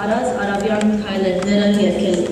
Araz Arabian Kayletlerin Yerkeli.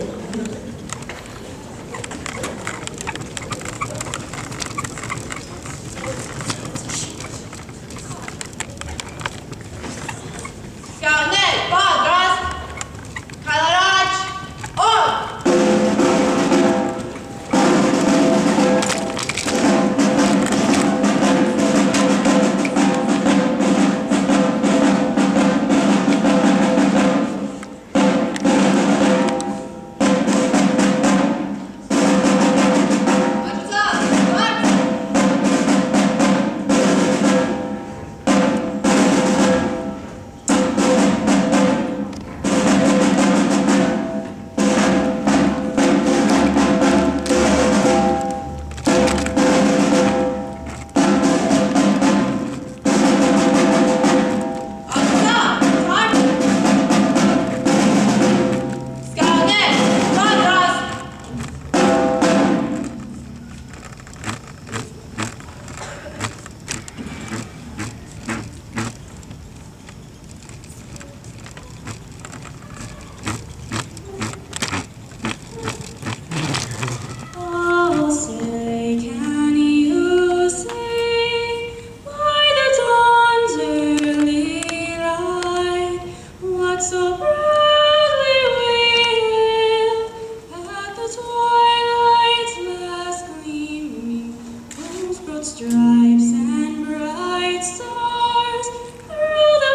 Stripes and bright stars through the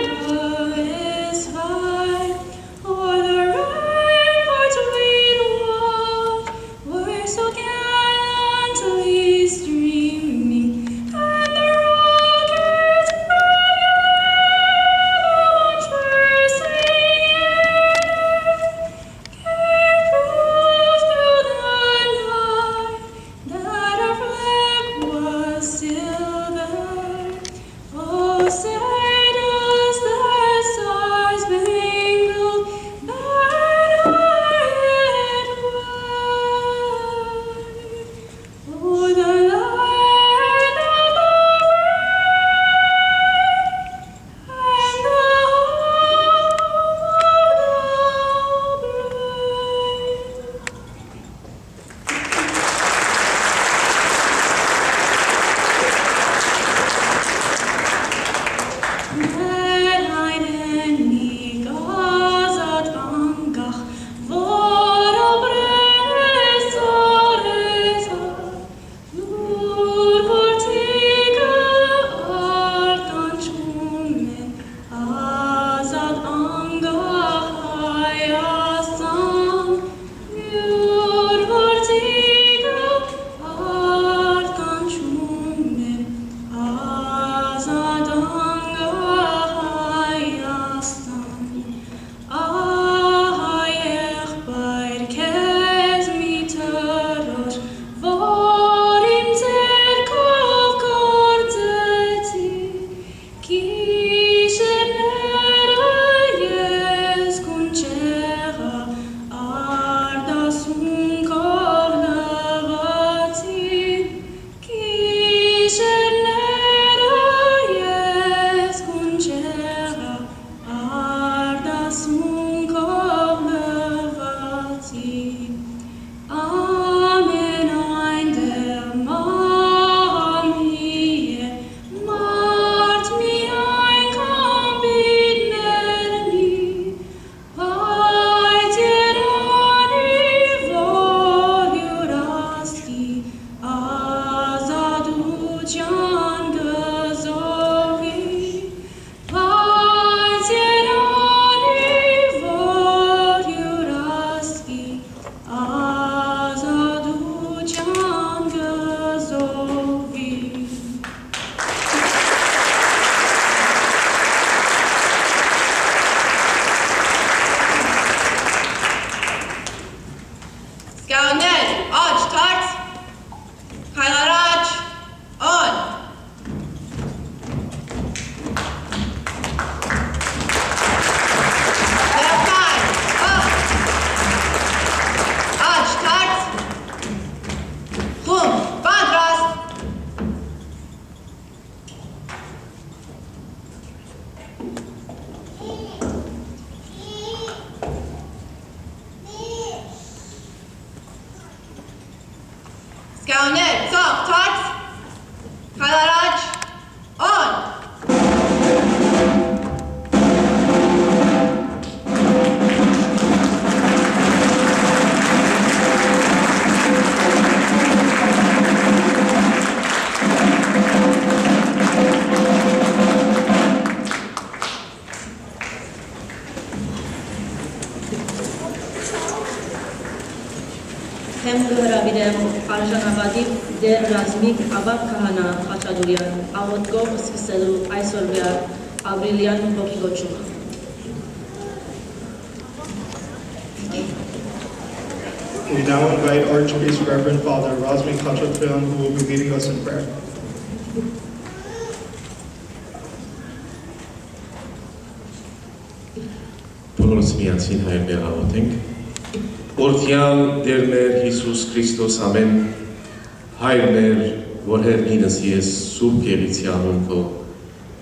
perilous fight, o'er the ramparts we walked, were so gallantly streaming, and the rockets everywhere the watchers singing, gave proof through the night that our flag was still there. Oh, say does the star-spangled banner yet wave o'er the land of the free and the home of the brave? Mehrheiten mig azad angach, vor obres oreza, nur vortiga artan chumen, azad angach hayasam, nur vortiga artan chumen, azad angach hayasam. Ayech bair kez mitarosh, vorim zerkov kordzeti, kisher nera yes kuncher Խեմ գհրավիրեմ արժանավադիվ դեր ռազմիկ ավակ քահանա Խաչատուրյան աղոթքով սկսելու այսօրվա ապրիլյան ողջունումը։ We now invite Archpriest Reverend Father Razmik Khachaturian, who will be leading us in prayer. Բոլորս միասին հայրներ աղոթենք։ Օրդյան Տեր մեր Հիսուս Քրիստոս ամեն հայրներ, որ հերնինս ես Սուրբ Եղիցի անուն քո,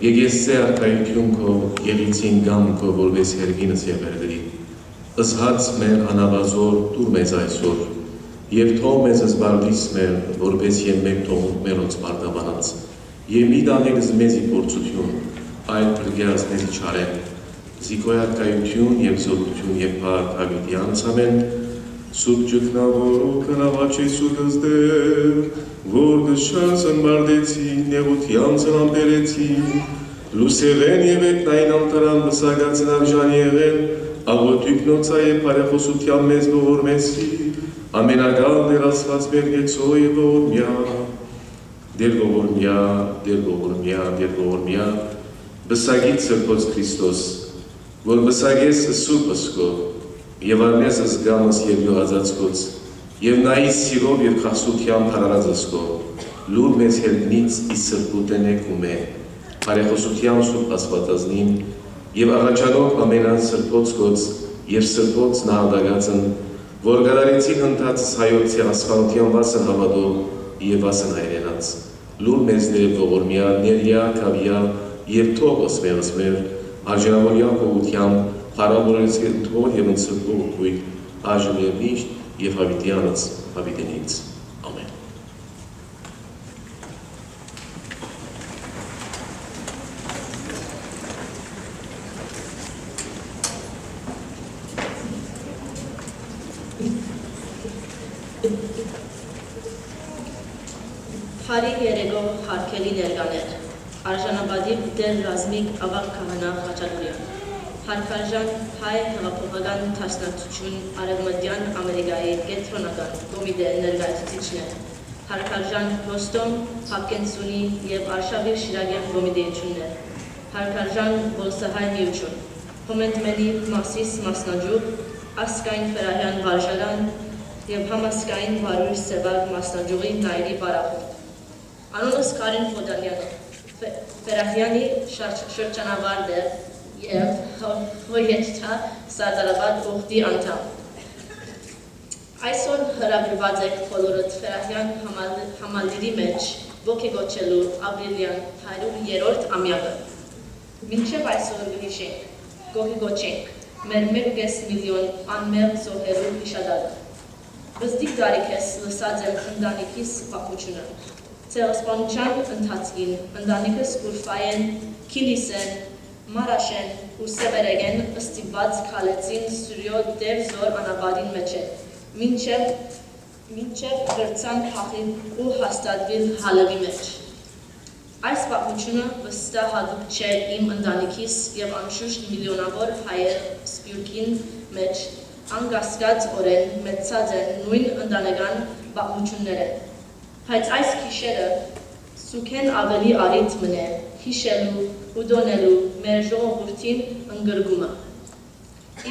եկես սե արքայություն քո, Եղիցին գամ քո, որպես հերգինս եղերդրի, ըսհաց մեր անավազոր դուր մեզ այսօր, և թող մեզ զբարդիս մեր, որպես և մեկ թողունք մերոց բարգավանած, և մի դանելս մեզի փորձություն, այլ պրգյաս մեզի չարեն, զիկոյատկայություն և զորություն և պարկ հավիտյանս ամեն, Սուկ ճկնավոր ու կնավաչ Իսուդս դեր, որ գշանց ընբարդեցին, նեղության ծնամբերեցին, լուսեղեն և էտնային ամտարան բսագացն արժան եղեն, աղոտույք նոցա և պարեխոսության մեզ ողորմեսի, ամենագալ դեր ասված մեր գեցո և ողորմյա, դեր ողորմյա, դեր ողորմյա, դեր ողորմյա, բսագիտ սրբոց Քրիստոս, որ բսագես սուրպս քո, և արնես զգամս և յոհազացքոց, և նայիս սիրով և խասության հարարածս քո, լուր մեզ հերգնից իս սրբուտենեք ու մե, պարեխոսության սուրպ ասվածազնին, և աղաչանով ամենան սրբոց կոց և սրբոց նահանդագացն, որ գադարեցին հնդացս հայոց ասխանության վասն հավադով և վասն հայրենաց, լուր մեզ ներև ողորմյա, ներյա, կավյա և թողս մեղս մեր, արժանավորյալ կողությամբ, հարավորեց թող և ընցրկող կույտ, այժմ և միշտ և հավիտյանց հավիտենից։ Ամեն։ Հարի երեգով հարկելի ներկաներ, արժանապատիվ դեր ռազմիկ ավակ քահանա Խաչատուրյան, հարկարժան հայ հեղափոխական թաշնամություն Արևմտյան Ամերիկայի կենտրոնական կոմիտե ներկայացուցիչներ, հարկարժան Ռոստոմ, Հապկենցունի և Արշավիր Շիրակյան կոմիտեություններ, հարկարժան Բոլսահայ միություն, Հոմենտմենի Մասիս Մասնաջուկ, Ասկային Ֆերահյան վարժարան և համասկային վարույր սևակ մասնաջուղի նայրի բարախում։ Անունս Կարին Ֆոդանյանը, Ֆերահյանի շրջանավար դեր և հոյեջթա Սարդարաբադ ուղդի անդամ։ Այսօր հրավիրված եք բոլորդ Ֆերահյան համալիրի մեջ ոգեգոչելու ապրիլյան 100-րդ ամյակը։ Մինչև այսօր գհիշենք, գոգեգոչենք մեր 1.5 միլիոն անմեղ զոհերու հիշադակը։ Բզդիկ դարիք ես լսած եմ ընտանիքիս պատմությունը։ Ցեղասպանության ընթացքին ընտանիքս Կուրֆայեն, Քիլիսեն, Մարաշեն ու Սևերեգեն ստիպված քալեցին Սուրյո դեր զոր անաբադին մեջ է, մինչև գրցան փախին ու հաստատվին հալավի մեջ։ Այս պատմությունը վստահ հատուկ չէ իմ ընտանիքիս և անշուշտ միլիոնավոր հայեր սպյուրքին մեջ անկասկած օրեն մեծած են նույն ընտանեկան պատմությունները։ Բայց այս քիշերը սուքեն ավելի առիթ մնե հիշելու ու դոնելու մեր ժողովրդին ընդգրկումը։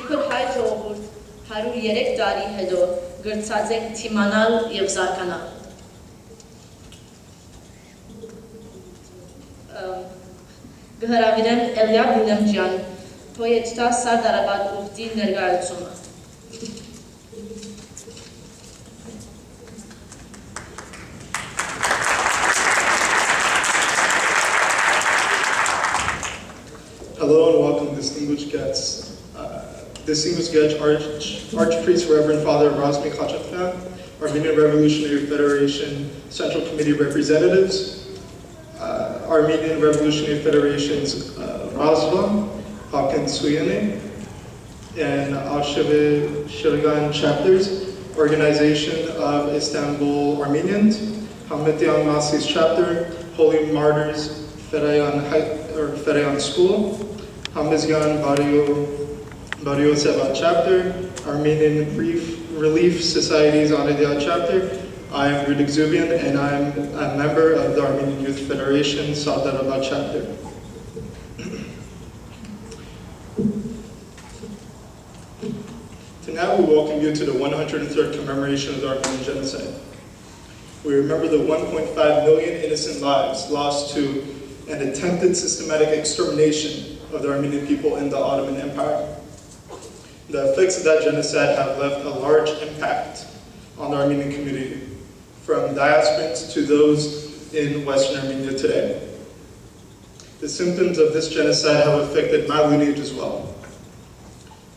Իբր հայ ժողովուրդ 103 տարի հետո գրծած ենք թիմանալ և զարկանալ։ Գհրավիրեմ Էլիա Բիլեմջյան, հոյեջթա Սարդարաբադ ուղդի ներկայացումը։ Hello and welcome, distinguished guests. Distinguished guest Archpriest Reverend Father Razmik Khachaturian, Armenian Revolutionary Federation Central Committee representatives, Armenian Revolutionary Federation's Razva, Hakan Suyene, and Al-Shavi Shirgan chapters, Organization of Istanbul Armenians, Hametian Masis chapter, Holy Martyrs Ferayan School, Hamizgan Barrio Seva chapter, Armenian Free Relief Society's Anidia chapter. I am Rudik Zubian, and I am a member of the Armenian Youth Federation Sardarabad chapter. Tonight we welcome you to the 103rd commemoration of the Armenian Genocide. We remember the 1.5 million innocent lives lost to an attempted systematic extermination of the Armenian people in the Ottoman Empire. The effects of that genocide have left a large impact on the Armenian community, from diasporans to those in Western Armenia today. The symptoms of this genocide have affected my lineage as well.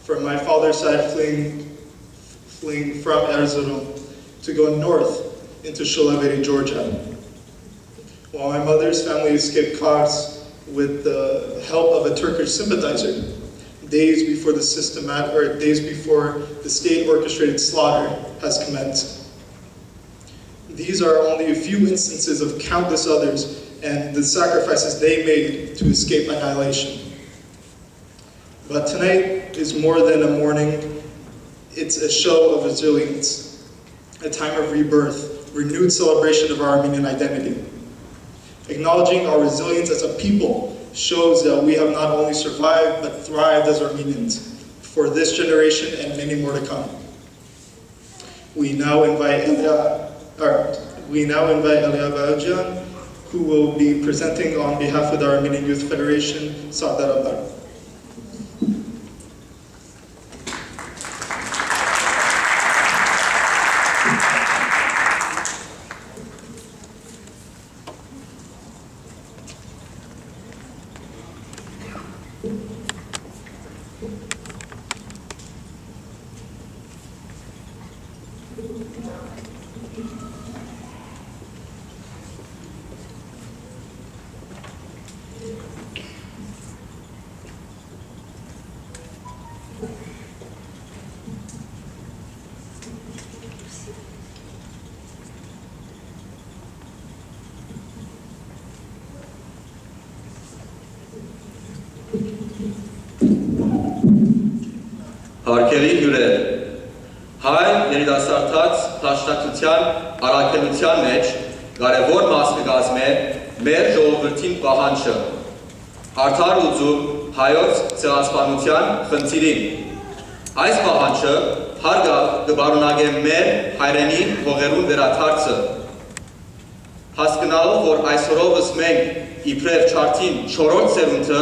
From my father's side, fleeing from Erzurum to go north into Sholaberi, Georgia, while my mother's family escaped Kars with the help of a Turkish sympathizer, days before the state orchestrated slaughter has commenced. These are only a few instances of countless others and the sacrifices they made to escape annihilation. But tonight is more than a mourning. It's a show of resilience, a time of rebirth, renewed celebration of our Armenian identity. Acknowledging our resilience as a people shows that we have not only survived, but thrived as Armenians for this generation and many more to come. We now invite Elia Vayojian, who will be presenting on behalf of the Armenian Youth Federation, Sardarabad. Հարգելի հյուրեր, հայ երիտասարդաց փաշտակցության առաքելության մեջ կարևոր մաս կկազմի մեր ժողովրդին պահանջը, արդար լուծում հայոց ցեղասպանության խնդիրին։ Այս պահանջը հարգավ կբարունակե մեր հայրենի հողերուն վերադարձը։ Հասկանալով, որ այսօրովս մենք իբրև չարթին 4-րդ սերունդը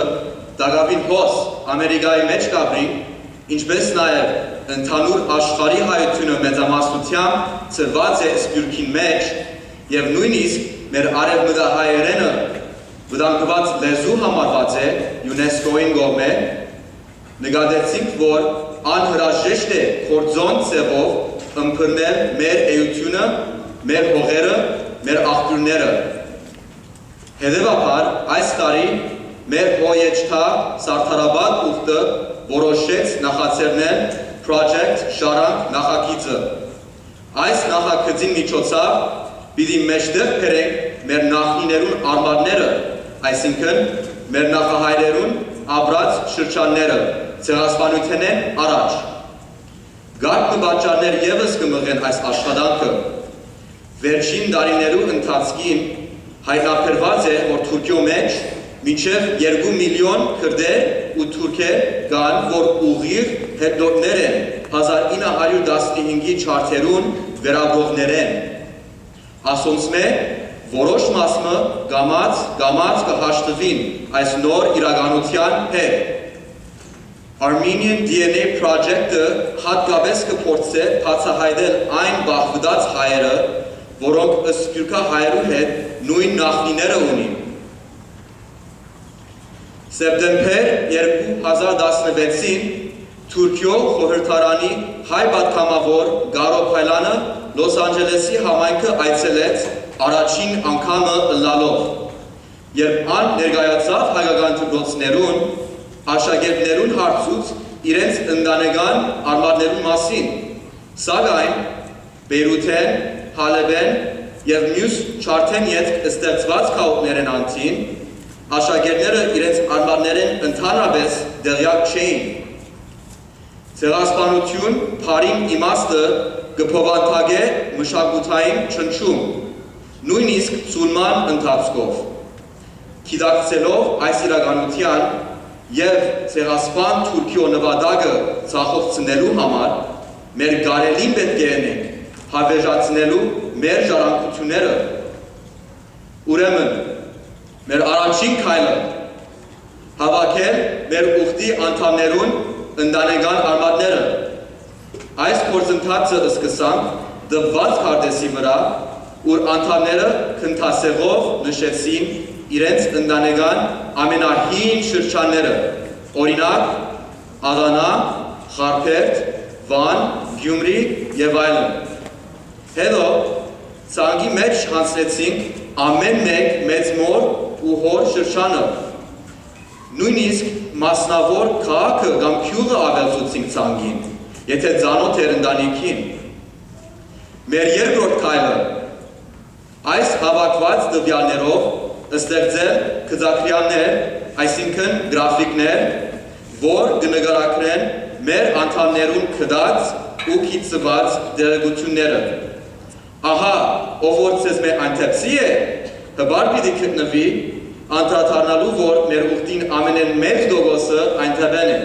դակավին հոս Ամերիկայի մեջ կապրի, ինչպես նաև ընդհանուր աշխարհի հայությունը մեծամասնությամբ ծրված է սփյուռքին մեջ եւ նույնիսկ մեր արևմտահայերենը վտանգված լեզու համարված է ՅՈՒՆԵՍԿՕ-ին կողմէ, նկատեցինք, որ անհրաժեշտ է կորձոն ձևով ըմբռնել մեր էությունը, մեր հողերը, մեր աղբյուրները։ Հետևաբար այս տարի մեր հոյեջթա Սարդարաբադ ուխտը որոշեց նախաձեռնել Project Շարանք նախագիծը։ Այս նախագծի միջոցով պիտի մեջտեղ բերենք մեր նախնիներուն արմատները, այսինքն մեր նախահայրերուն ապրած շրջանները, ցեղասպանությունեն առաջ։ Գարկ նպատճառներ ևս կմղեն այս աշխատանքը։ Վերջին տարիներու ընթացքին հայտնաբերված է, որ Թուրքիո մեջ մինչև 2 միլիոն քրդեր ու թուրքեր կան, որ ուղիղ հետնորդներ են 1915-ի չարթերուն վերագրողներ են։ Ասոնց մե որոշ մասը գամած կհաշտվին այս նոր իրականության հետ։ Armenian DNA Project-ը հատկապես կփորձե բացահայտել այն բախվդած հայերը, որոնք սփյուռքահայերու հետ նույն նախնիները ունին։ Սեպտեմբեր 2016-ին Թուրքիո խորհրդարանի հայ պատգամավոր Գարո Փայլանը Լոս Անջելեսի համայնքը այցելեց առաջին անգամը ըլլալով, երբ ան ներկայացավ հայկական դպրոցներուն, աշակերտներուն հարցուց իրենց ընտանեկան արմատներուն մասին, սակայն Բեյրութեն, Հալեբեն եւ մյուս չարթեն ետք ստեղծված քաղաքներեն անտին աշակերտները իրենց արմատներեն ընդհանրապես դեղյակ չէին։ Ցեղասպանություն բարին իմաստը կփոխանցի մշակութային ճնշում, նույնիսկ ցուլման ընթացքով։ Գիտակցելով այս իրականության եւ ցեղասպան Թուրքիո նվադագը ցախողցնելու համար մեր գարելին պետք է ենք հավերժացնելու մեր ժառանգությունները։ Ուրեմն մեր առաջին քայլը հավաքել մեր ուխտի անդամներուն ընտանեկան արմատները։ Այս գործընթացը սկսանք դպված քարտեզի վրա, ուր անդամները քննասեղով նշեցին իրենց ընտանեկան ամենահին շրջանները, օրինակ Աղանա, Խարփերդ, Վան, Գյումրի եւ այլն։ Հետո ցանկի մեջ հանձնեցինք ամեն մեկ մեծ մոր ու հոր շրջանը։ Նույնիսկ մասնավոր քաղաքը կամ գյուղը ավելացուցինք ցանկին, եթե ծանոթ էր ընտանիքին։ Մեր երկրորդ քայլը այս հավաքված տվյալներով ստեղծել գծակրյաններ, այսինքն գրաֆիկներ, որ կնկարագրեն մեր անդամներուն կդած ու կիցված դերակցությունները։ Ահա, ով որ ցեզ մեր այնտեղսի է, հբար պիտի գտնվի, անդրադառնալու, որ մեր ուխտին ամենեն մեծ տոկոսը այնտեղեն է։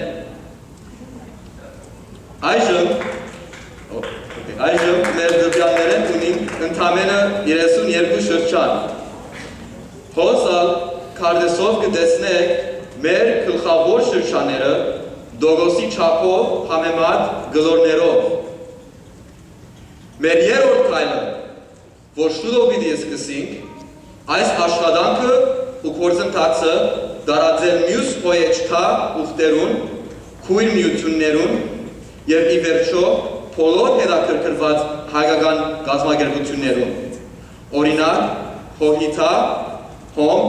Այժմ մեր դպյաններեն ունին ընդամենը 32 շրջան։ Հոսալ քարտեզով կտեսնեք մեր գլխավոր շրջանները տոկոսի չափով համեմատ գլորներով։ Մեր երրորդ քայլը, որ շուտով պիտի սկսենք, այս աշխատանքը ու գործընթացը տարածել մյուս պոեչքա ուխտերուն, քույր միություններուն եւ ի վերջո բոլոր հետաքրքրված հայկական կազմակերպություններուն։ Օրինակ, Հոհիթա, Հոմ,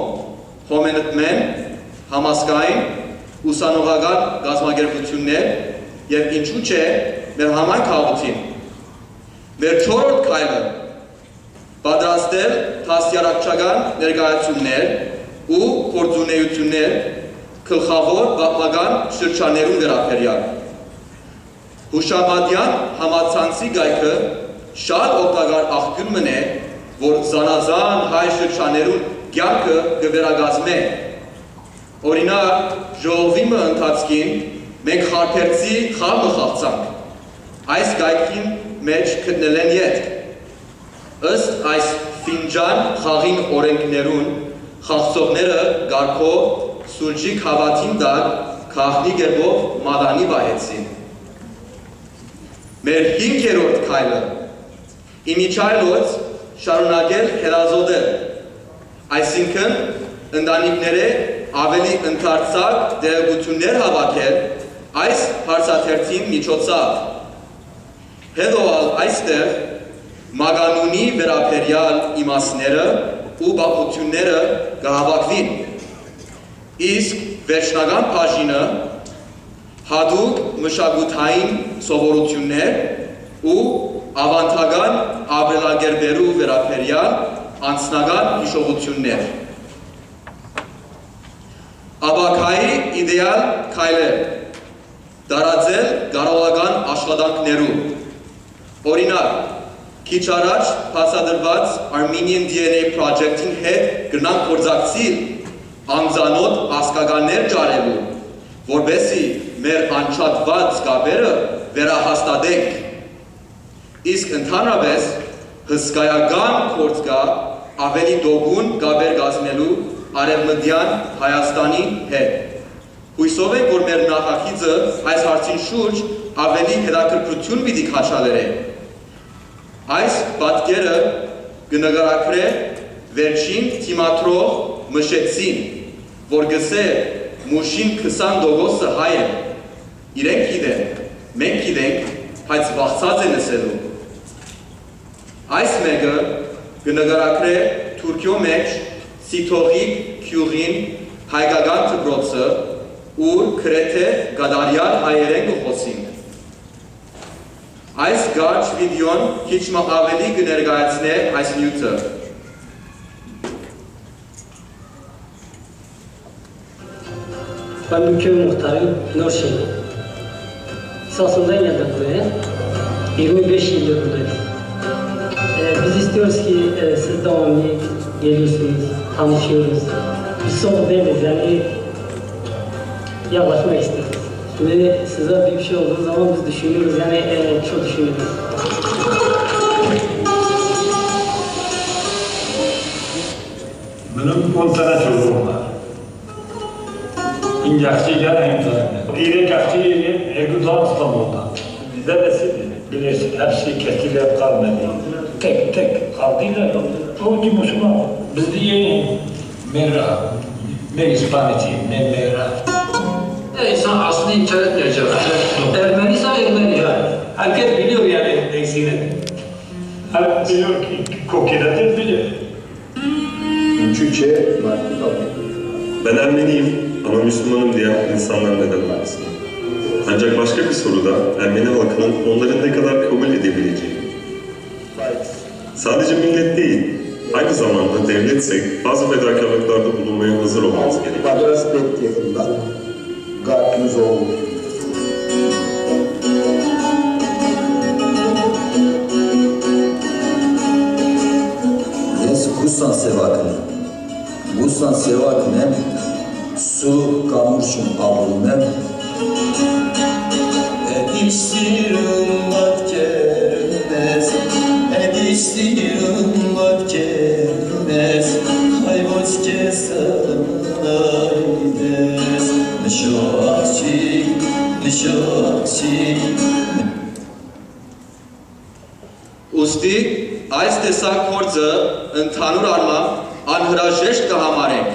Հոմենտմեն, Համասկային, ուսանողական կազմակերպություններ եւ ինչու՞ չէ մեր համայն քաղաքին։ Մեր չորրորդ քայլը պատրաստել դասյարակչական ներկայացումներ ու գործունեություններ գլխավոր պատմական շրջաններուն վերաբերյալ։ Հուշամատյան համացանցի գայքը շատ օգտակար աղբյուր մնե, որ զանազան հայ շրջաններուն կյանքը կվերակազմե։ Օրինակ, ժողովի ընթացքին մենք Խարփերդի խաղը խաղացանք։ Այս գայքին մեջ գտնել են ետք։ Ըստ այս ֆինջան խաղին օրենքներուն խաղացողները գարքով սուրճի քավաթին տակ քաղաքնի կերպով մատանի վահեցին։ Մեր 5-րդ քայլը իմիջայլոց շարունակել հետազոտել, այսինքն ընտանիքները ավելի ընդարձակ դերակցություններ հավաքել այս հարցաթերթին միջոցով։ Հետո այստեղ մագանունի վերաբերյալ իմաստները ու բախությունները կհավաքվին, իսկ վերջնական բաժինը հատուկ մշակութային սովորություններ ու ավանդական ապրելակերպերու վերաբերյալ անձնական հիշողություններ։ Աբակայի իդեալ քայլեր տարածել կարողական աշխատանքներու։ Օրինակ, քիչ առաջ բացատրված Armenian DNA Project-ին հետ գնանք գործակցել անձանոտ հասկականներ ճարելու, որբեսի մեր անչափված կապերը վերահաստատենք։ Իսկ ընդհանրապես հսկայական գործ կա ավելի դոգուն կապեր կազմելու Արևմտյան Հայաստանի հետ։ Հույսով ենք, որ մեր նախագիծը այս հարցին շուրջ ավելի հետաքրքրություն պիտի քաշալերե։ Այս պատկերը կնկարագրե վերջին թիմադրող Մշեցին, որ գսե մուշին 20% հայ են։ Իրենք գիտեն, մենք գիտենք, բայց վախցած են լսելու։ Այս մեկը կնկարագրե Թուրքիո մեջ Սիթողիկ գյուղին հայկական դպրոցը, ուր գրեթե գադարյալ հայերեն կխոսին։ Այս կարճ վիդեոն քիչ ավելի կներկայացնե այս նյութը։ Բամբիքյոն Մուխտարի նոր շենք։ Samsun'dan geldim buraya. 25 yıldır buradayım. Biz istiyoruz ki siz devamlı geliyorsunuz, tanışıyoruz. Biz soğuk değiliz yani yaklaşmak isteriz. Şimdi size bir şey olduğu zaman biz düşünüyoruz yani çok düşünüyoruz. Benim 10 tane çocuğum var. İngilizce'den en tane. İrekakçı Ergudan İstanbul'da. Bizde de bilirsin, hepsi kesilip kalmadı. Tek kaldılar. O ki Müslüman. Bizde yeni Mera, İspaniyeti, Mera. İnsan aslında inkar etmeyecek. Ermeniyse Ermeni yani. Herkes biliyor yani neyini. Her biliyor ki kokinedir bilir. Türkçe farklı tabii. Ben Ermeniyim ama Müslümanım diyen insanlar neden arasında? Ancak başka bir soruda Ermeni halkının onları ne kadar kabul edebileceği. Sadece millet değil, aynı zamanda devletsek bazı fedakarlıklarda bulunmaya hazır olmamız gerekir. Badras Bek yakında. Gartınız oldu. Gustan sevakinem, su kamurşum ablunem. Ediştirin vat kermez, hayvoç kesanaydes, nişakçi. Ուստի այս տեսակ փորձը ընդհանուր առմամբ անհրաժեշտ կհամարենք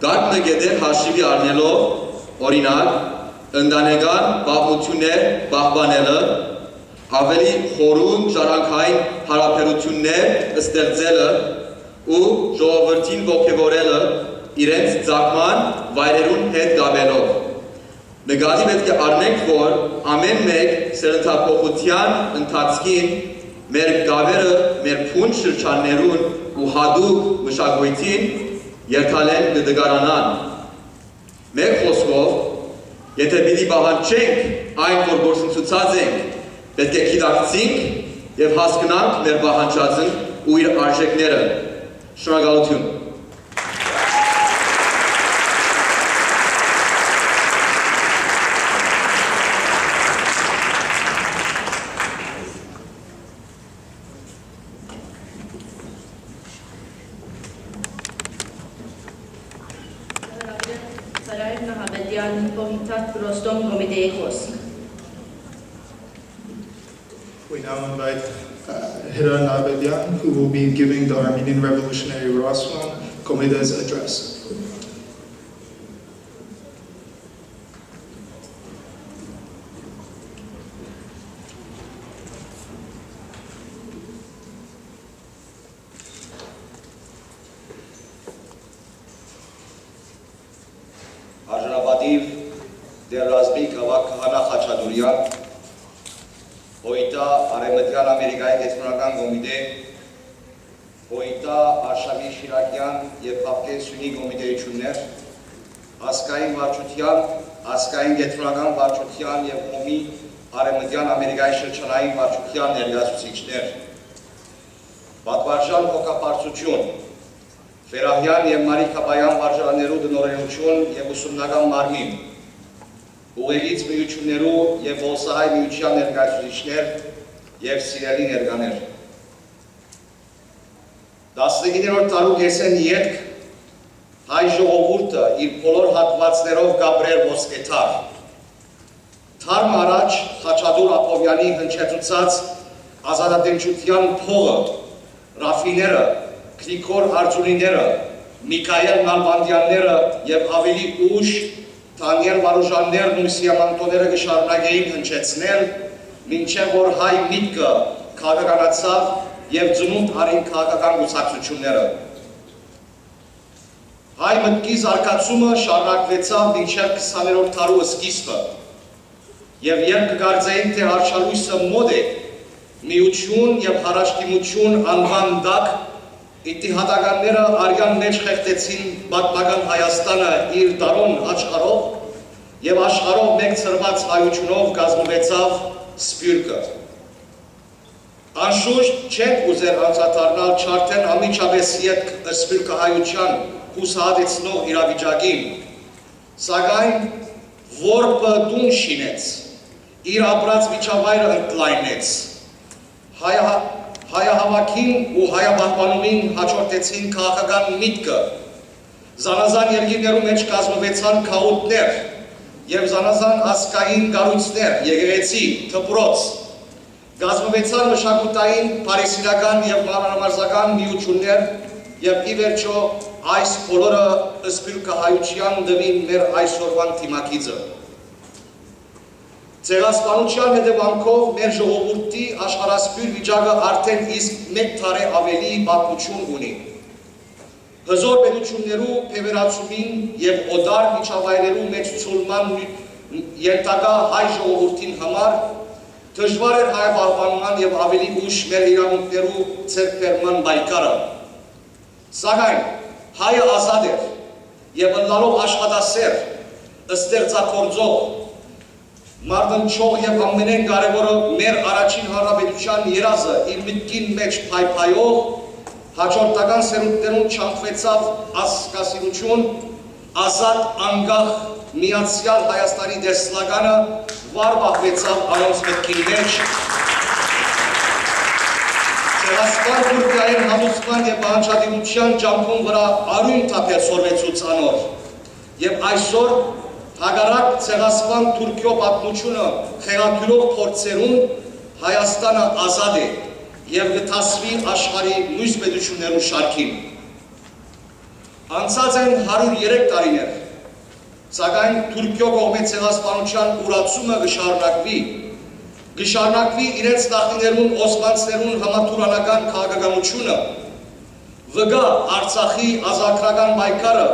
գարտնը գետեր հաշիվի առնելով օրինակ ընտանեկան պահպանություններ պահպանելը ավելի խորուն ժառանգային հարաբերություններ ստեղծելը ու ժողովրդին ողջևորելը իրենց ծագման վայրերուն հետ գաբելով նկատի պետք է առնենք որ ամեն մեկ սերնդափոխության ընթացքին մեր գավերը, մեր փուն շրջաններուն ու հադուկ մշակույթին երթալեն կդգարանան։ Մեկ խոսքով, եթե պիտի պահանջենք այն, որ գործընթացած ենք, պետք է գիտակցենք եւ հասկանանք մեր պահանջածն ու իր արժեքները։ Շնորհակալություն։ We now invite Hira Nabedian, who will be giving the Armenian Revolutionary Roswan Komida's address. Արժանապատիվ դերազբի կավակ Հանա Խաչատուրյան, Հոյտա Արևմտյան Ամերիկայի դեսպանական կոմիտե, Հոյտա Արշավի Շիրակյան և Հապկեն Սյունի կոմիտեություններ, Ասկային վարչության, Ասկային դեսպանական վարչության և Հոմի Արևմտյան Ամերիկայի շրջանային վարչության ներկայացուցիչներ, Պատվարժան հոգապարծություն, Ֆերահյան և Մարիքաբայան վարժարաններու դնորենություն և ուսումնական մարմին, ուղեղից միություններու և ոլսահայ միության ներկայացուցիչներ և սիրելի ներկաներ։ 19-րդ տարուկեսեն ետք հայ ժողովուրդը իր բոլոր հատվածներով գաբրեր ոսկեթար։ Թարմ առաջ Խաչատուր Ափովյանի հնչեցուցած ազատատենչության փողը, ռաֆիները, Գրիգոր Արձունիները, Միքայել Նալբանդյանները և ավելի ուշ Դանիել Վարուժաններն ու Սիամանտոները կշարունակեին հնչեցնել, մինչև որ հայ միտքը քաղաքականացավ և ծնունդ արին քաղաքական կուսակցությունները։ Հայ մտքի զարգացումը շարունակվեցավ մինչև 20-րդ դարու սկիզբը, և երբ կկարծեին, թե արշալույսը մոտ է, միություն և հարաշտիմություն անվան տակ Իթիհադականները արյան մեջ խեղտեցին պատմական Հայաստանը իր դարոն աչքարով եւ աշխարհով մեկ ծրված հայությունով կազմվեցավ Սփյուռքը։ Անշուշտ չենք ուզեր անդրադառնալ չարթեն անմիջապես ետ սփյուռքահայության հուսահատեցնող իրավիճակին, սակայն որբը տուն շինեց, իր ապրած միջավայրը ընդլայնեց, հայահավաքին ու հայապահպանումին հաջորդեցին քաղաքական միտքը, զանազան երկիրներու մեջ կազմվեցան քաուտներ եւ զանազան ազգային կառույցներ, եկեղեցի, դպրոց, կազմվեցան մշակութային, փարիսիրական եւ մանրամասնական միություններ եւ ի վերջո այս բոլորը սփյուռքահայության դվին մեր այսօրվան թիմակիցը։ Ցեղասպանության հետևանքով մեր ժողովուրդի աշխարհասփյուռ վիճակը արդեն իսկ մեկ տարի ավելի պատմություն ունի։ Հզոր պետություններու փեվերացումին եւ օդար միջավայրերու մեջ ցոլման ենթակա հայ ժողովրդին համար դժվար էր հայապահպանման եւ ավելի ուշ մեր իրավունքներու ցերկերման պայքարը։ Սակայն հայը ազատ էր եւ ըլլալով աշխատասեր, ստեղծագործող, մարտնչող եւ ամենեն կարևորը մեր առաջին հանրապետության երազը իր միտքին մեջ փայփայող հաջորդական սերունդներուն չանցվեցավ ազգասիրություն, ազատ անկախ միացյալ Հայաստանի դեսլականը վար բախվեցավ անոնց մտքին մեջ։ Ցեղասպան Թուրքիայեն համոզման եւ պահանջատիրության ջամփուն վրա արույն թափեցորվեցուց անոր եւ այսօր հագարակ ցեղասպան Թուրքիո պատմությունը խեղաթյուրող փորձերուն Հայաստանը ազատ է եւ գտասվի աշխարհի լույս պետություններու շարքին։ Անցած են 103 տարիներ, սակայն Թուրքիո կողմի ցեղասպանության ուրացումը գշարնակվի իրենց նախնիներուն օսմանցներուն համաթուրանական քաղաքականությունը, վգա Արցախի ազատագրական պայքարը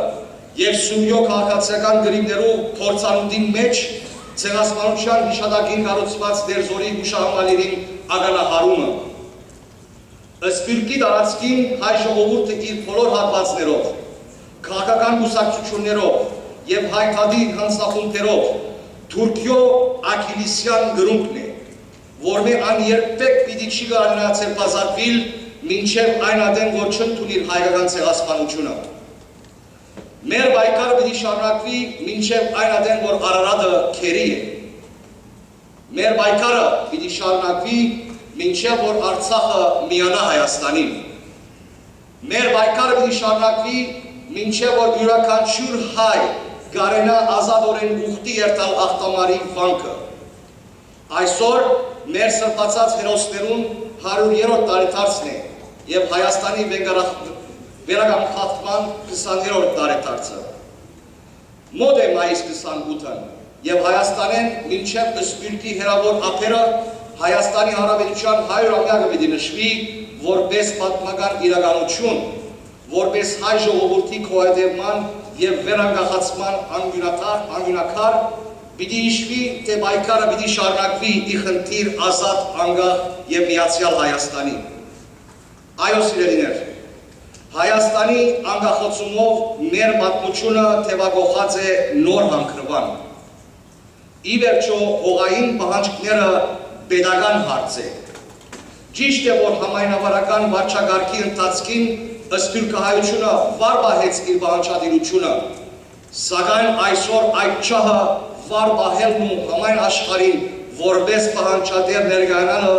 եւ Սուրյո քաղաքացիական գրիվներու փորձանուտին մեջ ցեղասպանության հիշատակին կառուցված դերձորի հուշահամալիրին ագանահարումը։ Սփյուռքի տարածքին հայ ժողովուրդը իր բոլոր հատվածներով, քաղաքական կուսակցություններով եւ հայկադիր հանձնախումբերով Թուրքիո աքիլիսյան գրունկն է, որմե աներբեք պիտի չի կարողանացել բացատրվել մինչև այն ադեն, որ չընդունիր հայկական ցեղասպանությունը։ Մեր պայքարը պիտի շարունակվի մինչև այն ադեն, որ Արարատը քերի է։ Մեր պայքարը պիտի շարունակվի մինչև որ Արցախը միանա Հայաստանին։ Մեր պայքարը պիտի շարունակվի մինչև որ յուրաքանչյուր հայ կարենա ազատորեն ուխտի երթալ աղտամարի վանքը։ Այսօր մեր սրբացած հերոսներուն 100-րդ տարեդարձն է եւ Հայաստանի վերականգնման 20-րդ տարեդարձը։ Մոտ է մայիս 28-ն եւ Հայաստանեն մինչեւ Սփյուռքի հերավոր ափերը Հայաստանի Հանրապետության 100-ամյակը պիտի նշվի որպես պատմական իրականություն, որպես հայ ժողովրդի կոհետևման եւ վերանկախացման անկյունակար պիտի հիշվի, թե պայքարը պիտի շարունակվի ի խնդիր ազատ, անկախ եւ միացյալ Հայաստանի։ Այո, սիրելիներ, Հայաստանի անկախացումով մեր պատմությունը թևակողած է նոր հանքրվան։ Ի վերջո, հողային պահանջները պետական հարց է։ Ճիշտ է, որ համայնավարական վարչակարգի ընթացքին սփյուռքահայությունը վար պահեց իր պահանջատիրությունը, սակայն այսօր այդ չահը վար պահելն ու համայն աշխարհին որպես պահանջատեր ներկայանալը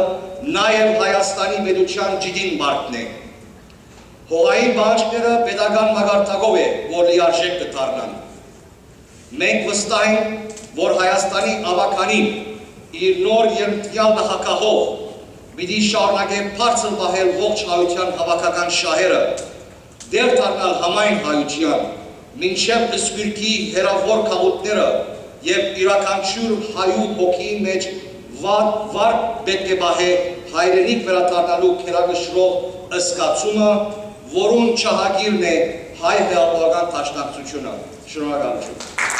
նաև Հայաստանի պետության ջիդին բարդն է։ Հողային պահանջները պետական մակարդակով է, որ լիարժեք կդառնան։ Մենք վստահ ենք, որ Հայաստանի ավականին իր նոր երդյալ նախագահով պիտի շարունակե բարձր պահել ողջ հայության հավաքական շահերը, դեր դառնալ համայն հայության, մինչև Սփյուռքի հերավոր քաղաքները եւ յուրաքանչյուր հայու հոգի մեջ վար պետք է պահե հայրենիք վերադառնալու քերակշռող զգացումը, որուն չհագիրն է հայ հեղափոխական դաշնակցությունը։ Շնորհակալություն։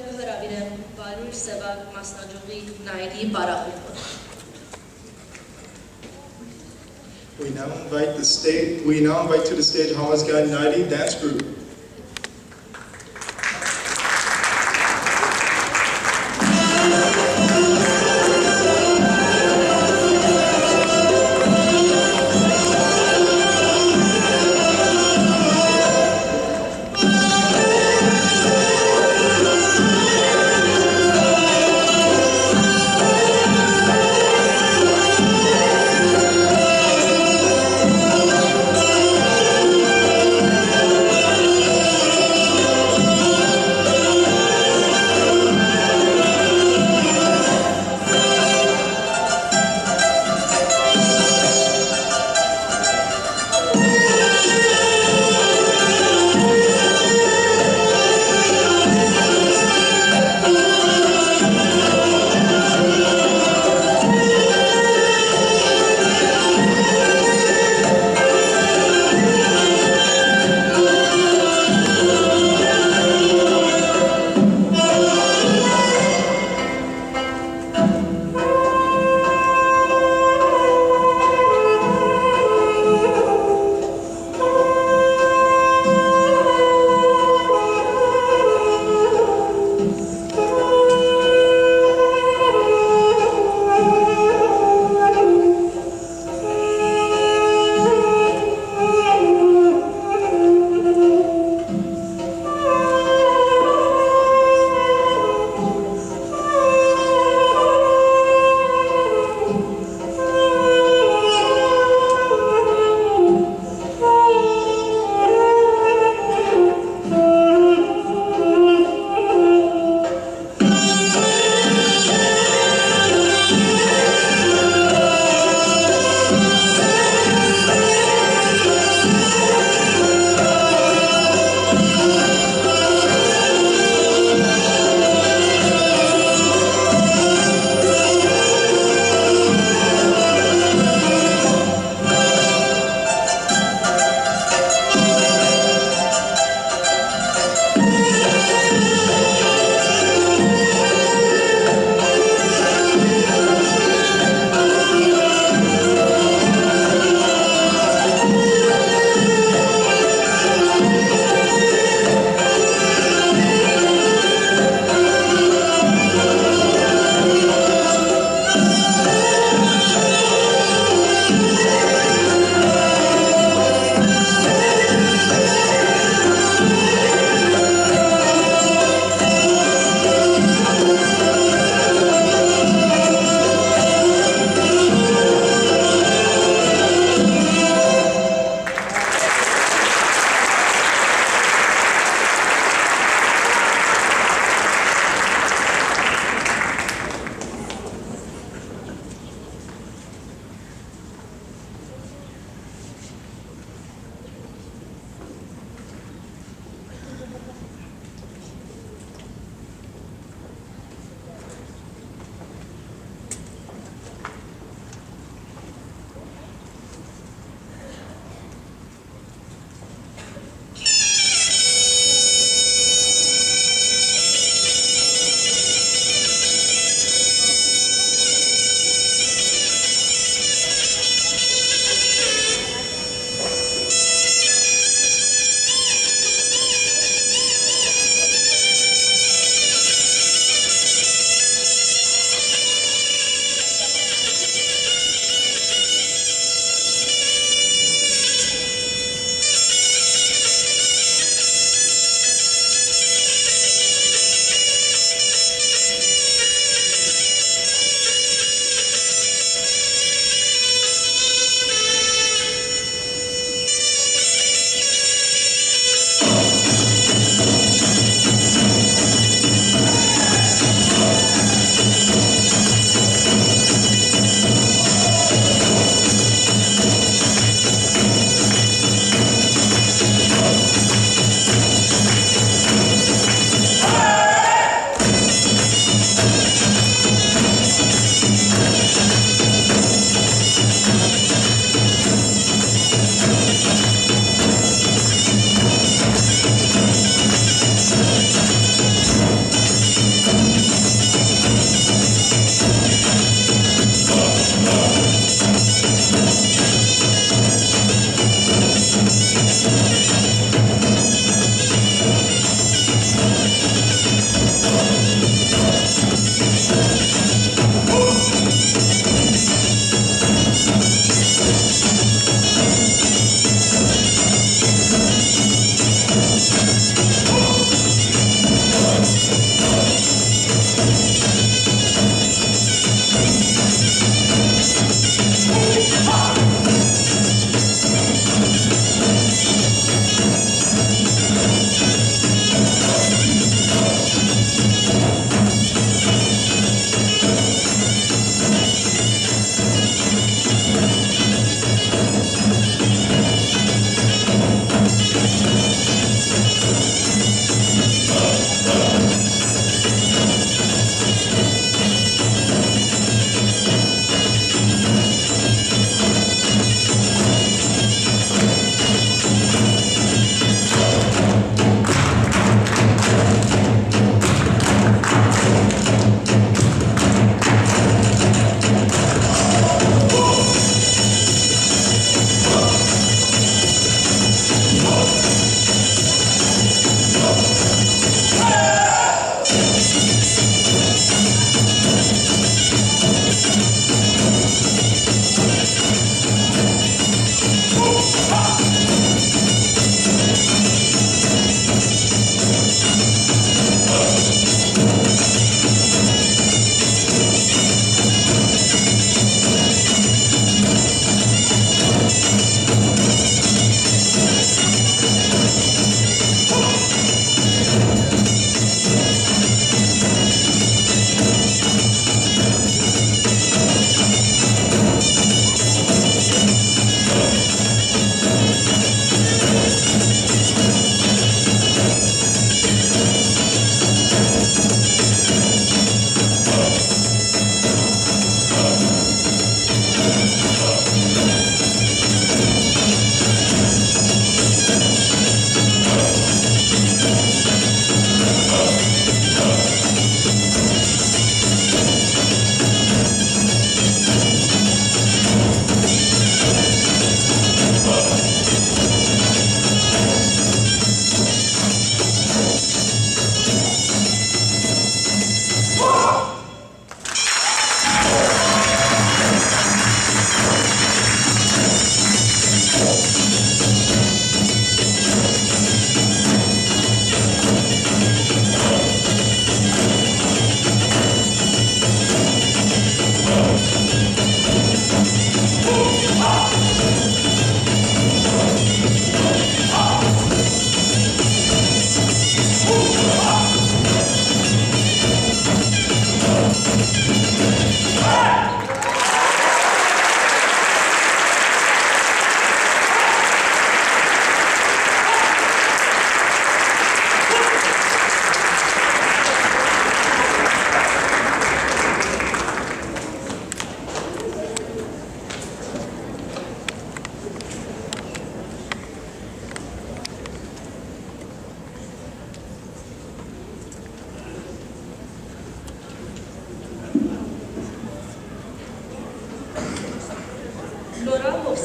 կհրավիրեմ Բարույր Սևակ մասնաճյուղի Նայիրի բարախումբը։ We now invite to the stage Hamas Guide 90 dance group.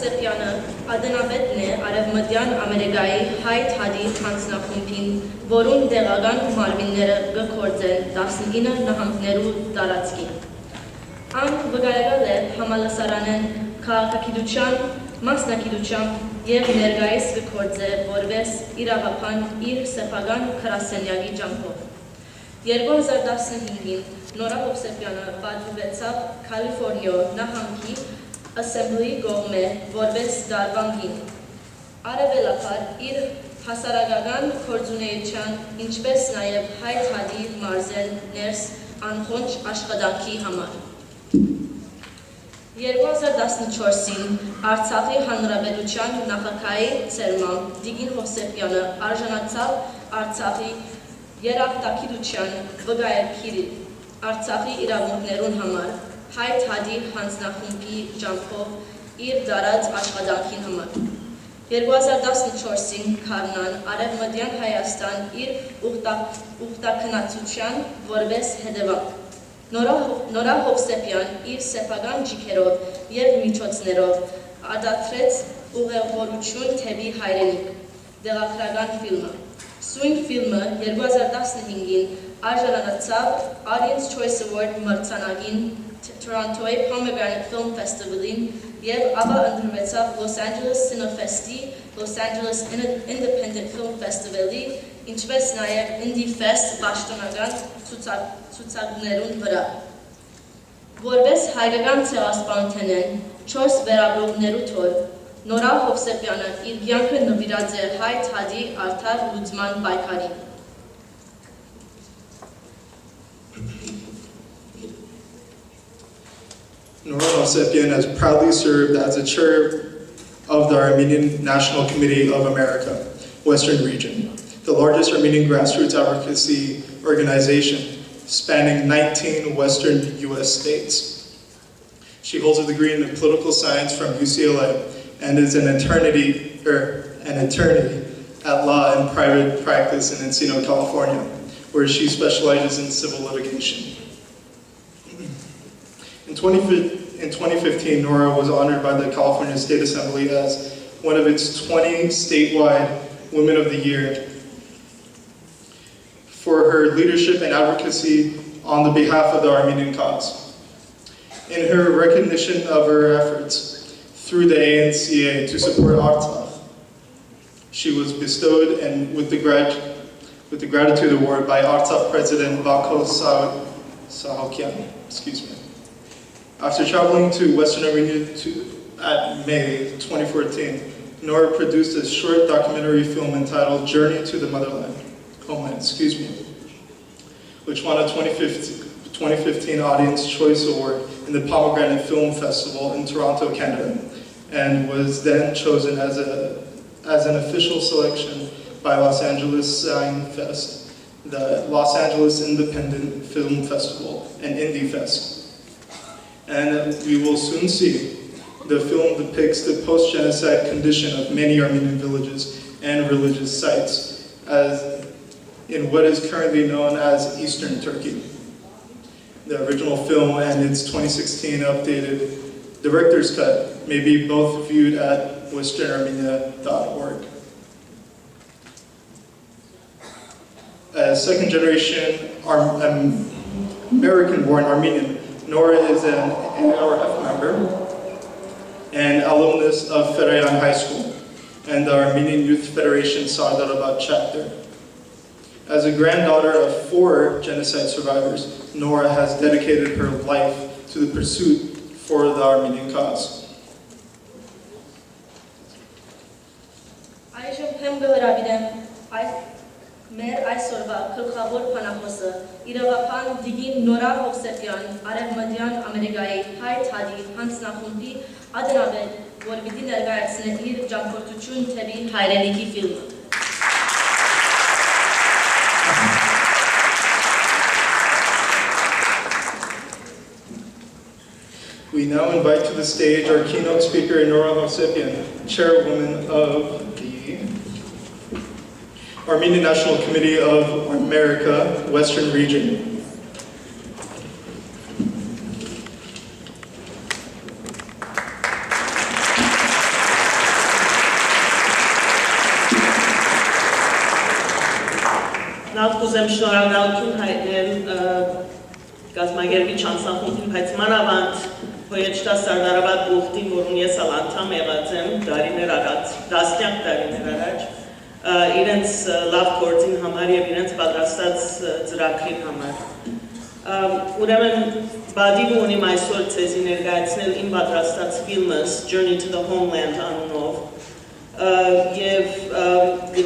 Հովսեփյանը ադենավետն է Արևմտյան Ամերիկայի հայ թադի հանձնախումբին, որում տեղական մարմինները գործեն 19 նահանգներու տարածքին։ Ան վկայակալ է համալսարանեն քաղաքագիտության, մասնագիտությամբ և ներկայիս գործե որպես իրավապան իր սեփական գրասենյակի ջանքով։ 2015-ին Նորա Հովսեփյանը պատվվեցավ Կալիֆորնիա նահանգի ասեմբլեի կողմէ որպես դարբանքին։ Արևելապար իր հասարակական գործունեության, ինչպես նաև հայ թադի մարզեն ներս անխոնջ աշխատանքի համար։ 2014-ին Արցախի Հանրապետության նախագահի ցերմամբ Տիկին Հովսեփյանը արժանացավ Արցախի երախտագիտության վկայակիրի Արցախի իրավունքներուն համար հայ թադի հանձնախումբի ջանքով իր դարած աշխատանքին համար։ 2014-ին Քարնան Արևմտյան Հայաստան իր ուխտակնացության որպես հետևանք։ Նորա Հովսեփյան իր սեփական ջիքերով և միջոցներով արտադրեց ուղևորություն թեպի հայրենիք դեղագրական ֆիլմը։ Սույն ֆիլմը 2015-ին արժանացավ Audience Choice Award մրցանակին Torontoյի Pomegranate Film Festival-ին և ապա ընդունվեցավ Los Angeles Cinefest-ի, Los Angeles Independent Film Festival-ի, ինչպես նաև Indie Fest պաշտոնական ցուցակներուն վրա։ Որպես հայկական ցեղասպանութենեն 4 վերաբրողներու թոր, Նորա Հովսեփյանը իր կյանքը նվիրած է հայ թադի արդար լուծման պայքարին։ Nora Hossepian has proudly served as a chair of the Armenian National Committee of America, Western Region, the largest Armenian grassroots advocacy organization spanning 19 Western U.S. states. She holds a degree in political science from UCLA and is an attorney at law in private practice in Encino, California, where she specializes in civil litigation. In 2015, Nora was honored by the California State Assembly as one of its 20 statewide Women of the Year for her leadership and advocacy on the behalf of the Armenian cause. In her recognition of her efforts through the ANCA to support Artsakh, she was bestowed with the Gratitude Award by Artsakh President Bako Sahokyan. After traveling to Western Armenia at May 2014, Nora produced a short documentary film entitled Journey to the Homeland, which won a 2015 Audience Choice Award in the Pomegranate Film Festival in Toronto, Canada, and was then chosen as an official selection by Los Angeles Sign Fest, the Los Angeles Independent Film Festival, and Indie Fest. And we will soon see. The film depicts the post-genocide condition of many Armenian villages and religious sites in what is currently known as Eastern Turkey. The original film and its 2016 updated director's cut may be both viewed at westernarmenia.org. As second-generation American-born Armenian, Nora is an NRF member and alumnus of Ferayan High School and the Armenian Youth Federation Sardarabad chapter. As a granddaughter of 4 genocide survivors, Nora has dedicated her life to the pursuit for the Armenian cause. Մեր այսօրվա գլխավոր բանախոսը իրավապան Տիկին Նորա Հովսեփյան Արևմտյան Ամերիկայի հայ թադի հանձնախումբի ադենավետ, որ պիտի ներկայացնե իր ճամփորդություն թեպի հայրենիքի ֆիլմը։ We now invite to the stage our keynote speaker, Nora Hossepian, chairwoman of the Armenian National Committee of America, Western Region. Նախ կուզեմ շնորհակալություն հայտնել գազագերբիչ անձնախումբին, բայց մանավանդ Հոյեջտա Սարդարաբադ ուխտին, որում ես ալ անդամ եղած եմ տարիներ առաջ, տասնյակ տարիներ առաջ, իրենց լավ գործին համար եւ իրենց պատրաստած ծրագրին համար։ Ուրեմն բադիվ ունիմ այսօր ցեզի ներկայացնել իմ պատրաստած ֆիլմս Journey to the Homeland անունով եւ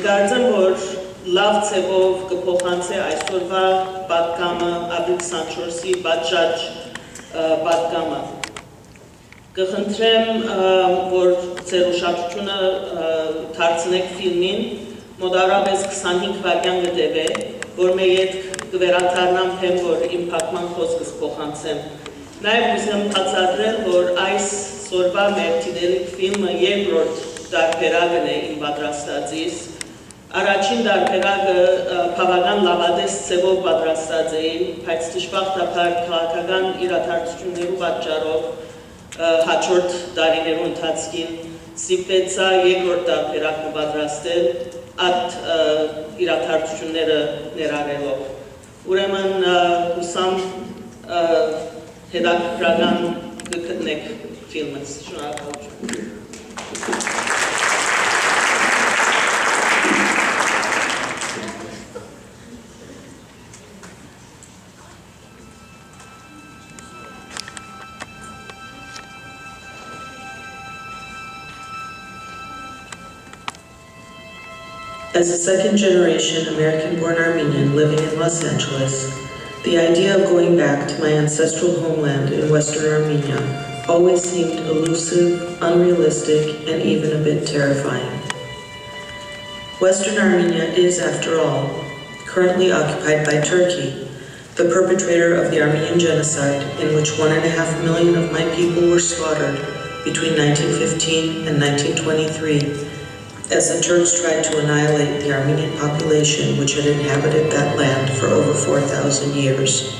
կարծեմ որ լավ ցեվով կփոխանցե այսօրվա պատկամը ապրիլ 24-ի պատշաճ պատկամը։ Կխնդրեմ, որ ձեր ուշադրությունը դարձնեք ֆիլմին, մոտավորապես 25 վայրկյան կտևե, որ մեր հետ կվերադառնամ թեմ, որ իմ պատման խոսքս փոխանցեմ։ Նաև ուզեմ բացատրել, որ այս սորվա մեր դիտելիք ֆիլմը երկրորդ դարբերակն է իմ պատրաստածից։ Առաջին դարբերակը բավական լավադես ցևով պատրաստած է, բայց դժբախտաբար քաղաքական իրադարձություններու պատճառով հաջորդ տարիներու ընթացքին սիպեցա երկրորդ դարբերակը պատրաստել այդ իրադարձությունները ներառելով։ Ուրեմն հուսամ հետաքրքրական կգտնեք ֆիլմս։ Շնորհակալություն։ As a second-generation American-born Armenian living in Los Angeles, the idea of going back to my ancestral homeland in Western Armenia always seemed elusive, unrealistic, and even a bit terrifying. Western Armenia is, after all, currently occupied by Turkey, the perpetrator of the Armenian genocide in which 1.5 million of my people were slaughtered between 1915 and 1923, as the Turks tried to annihilate the Armenian population which had inhabited that land for over 4,000 years.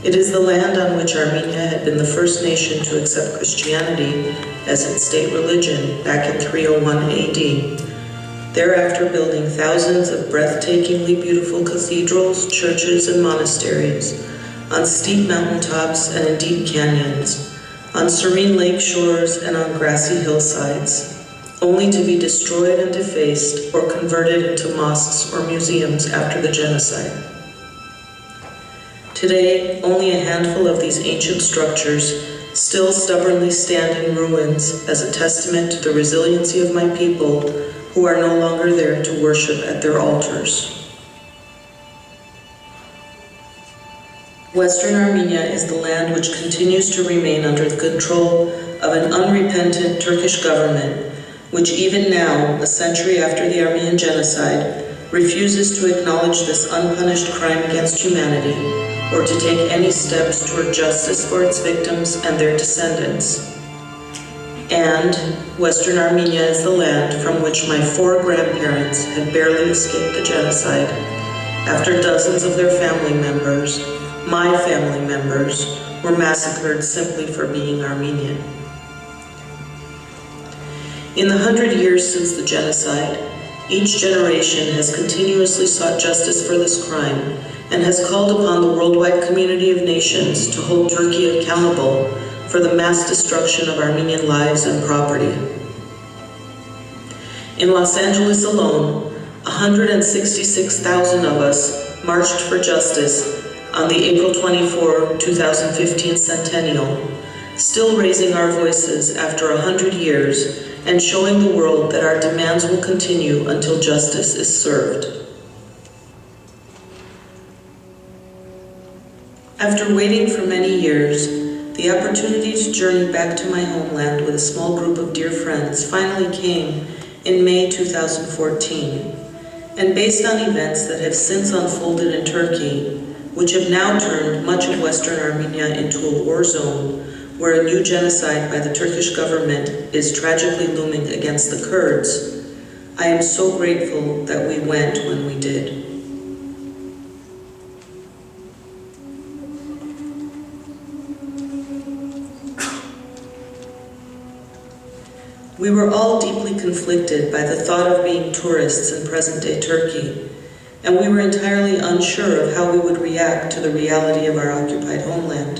It is the land on which Armenia had been the first nation to accept Christianity as its state religion back in 301 AD, thereafter building thousands of breathtakingly beautiful cathedrals, churches, and monasteries on steep mountaintops and in deep canyons, on serene lake shores and on grassy hillsides, only to be destroyed and defaced or converted into mosques or museums after the genocide. Today, only a handful of these ancient structures still stubbornly stand in ruins as a testament to the resiliency of my people who are no longer there to worship at their altars. Western Armenia is the land which continues to remain under the control of an unrepentant Turkish government which even now, a century after the Armenian genocide, refuses to acknowledge this unpunished crime against humanity or to take any steps toward justice for its victims and their descendants. And Western Armenia is the land from which my 4 grandparents had barely escaped the genocide after dozens of their family members, my family members, were massacred simply for being Armenian. In the 100 years since the genocide, each generation has continuously sought justice for this crime and has called upon the worldwide community of nations to hold Turkey accountable for the mass destruction of Armenian lives and property. In Los Angeles alone, 166,000 of us marched for justice on the April 24, 2015 centennial, still raising our voices after 100 years and showing the world that our demands will continue until justice is served. After waiting for many years, the opportunity to journey back to my homeland with a small group of dear friends finally came in May 2014, and based on events that have since unfolded in Turkey, which have now turned much of Western Armenia into a war zone, where a new genocide by the Turkish government is tragically looming against the Kurds, I am so grateful that we went when we did. We were all deeply conflicted by the thought of being tourists in present-day Turkey, and we were entirely unsure of how we would react to the reality of our occupied homeland.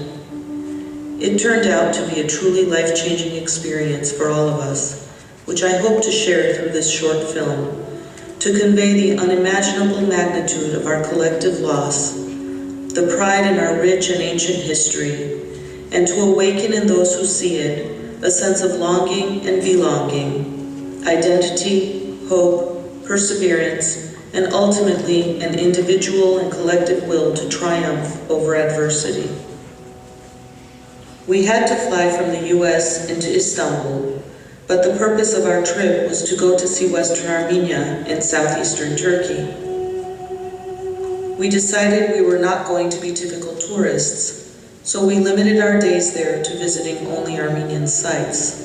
It turned out to be a truly life-changing experience for all of us, which I hope to share through this short film, to convey the unimaginable magnitude of our collective loss, the pride in our rich and ancient history, and to awaken in those who see it a sense of longing and belonging, identity, hope, perseverance, and ultimately an individual and collective will to triumph over adversity. We had to fly from the US into Istanbul, but the purpose of our trip was to go to see Western Armenia and southeastern Turkey. We decided we were not going to be typical tourists, so we limited our days there to visiting only Armenian sites.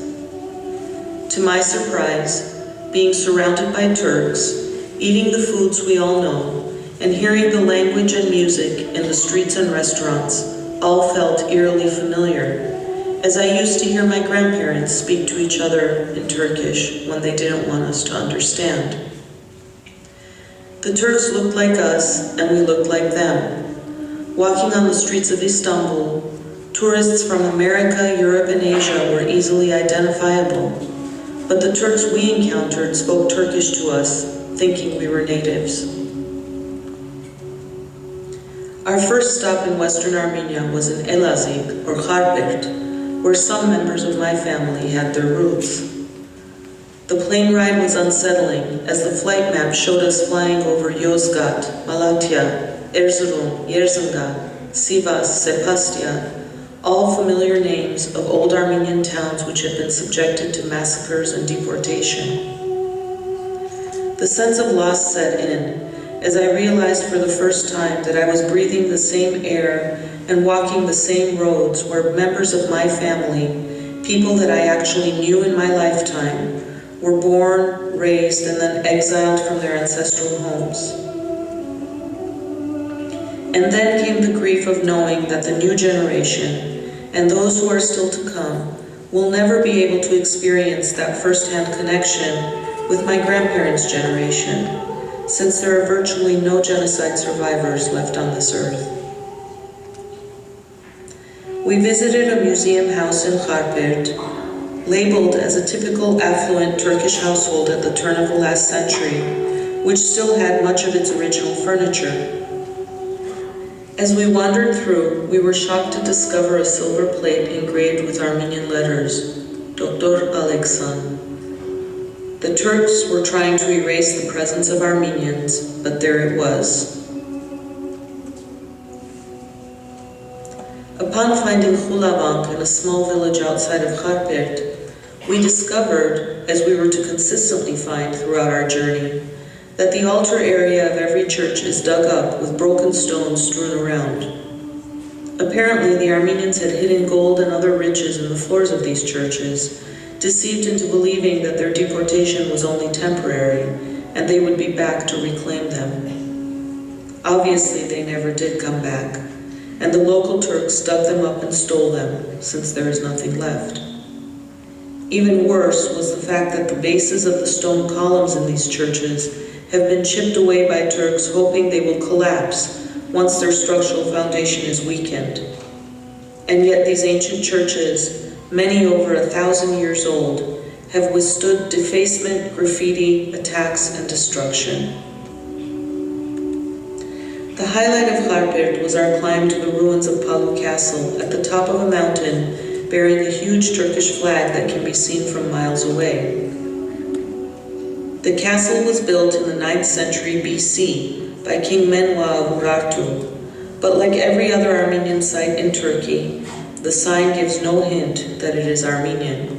To my surprise, being surrounded by Turks, eating the foods we all know, and hearing the language and music in the streets and restaurants all felt eerily familiar, as I used to hear my grandparents speak to each other in Turkish when they didn't want us to understand. The Turks looked like us, and we looked like them. Walking on the streets of Istanbul, tourists from America, Europe, and Asia were easily identifiable, but the Turks we encountered spoke Turkish to us, thinking we were natives. Our first stop in Western Armenia was in Elazig, or Kharpert, where some members of my family had their roots. The plane ride was unsettling, as the flight map showed us flying over Yozgat, Malatya, Erzurum, Yersinga, Sivas, Sepastia, all familiar names of old Armenian towns which had been subjected to massacres and deportation. The sense of loss set in, as I realized for the first time that I was breathing the same air and walking the same roads where members of my family, people that I actually knew in my lifetime, were born, raised, and then exiled from their ancestral homes. And then came the grief of knowing that the new generation, and those who are still to come, will never be able to experience that first-hand connection with my grandparents' generation, since there are virtually no genocide survivors left on this earth. We visited a museum house in Kharpert, labeled as a typical affluent Turkish household at the turn of the last century, which still had much of its original furniture. As we wandered through, we were shocked to discover a silver plate engraved with Armenian letters, Dr. Aleksan. The Turks were trying to erase the presence of Armenians, but there it was. Upon finding Khulavank in a small village outside of Kharpert, we discovered, as we were to consistently find throughout our journey, that the altar area of every church is dug up with broken stones strewn around. Apparently, the Armenians had hidden gold and other riches in the floors of these churches, deceived into believing that their deportation was only temporary and they would be back to reclaim them. Obviously, they never did come back, and the local Turks dug them up and stole them, since there is nothing left. Even worse was the fact that the bases of the stone columns in these churches have been chipped away by Turks, hoping they will collapse once their structural foundation is weakened. And yet these ancient churches, many over 1,000 years old, have withstood defacement, graffiti, attacks, and destruction. The highlight of Kharpert was our climb to the ruins of Palu Castle at the top of a mountain bearing a huge Turkish flag that can be seen from miles away. The castle was built in the 9th century BC by King Menwa of Urartu, but like every other Armenian site in Turkey, the sign gives no hint that it is Armenian.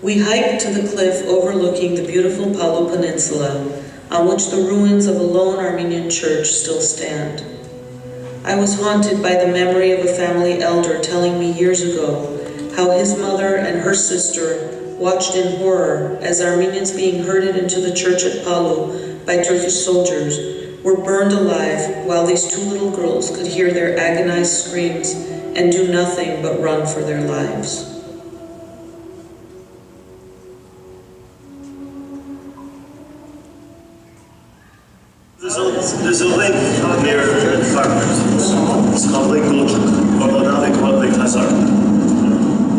We hiked to the cliff overlooking the beautiful Palu Peninsula, on which the ruins of a lone Armenian church still stand. I was haunted by the memory of a family elder telling me years ago how his mother and her sister watched in horror as Armenians being herded into the church at Palu by Turkish soldiers were burned alive while these two little girls could hear their agonized screams and do nothing but run for their lives. There's a lake near Farmers. It's called Lake Gulchan, although now they call it Lake Hazar.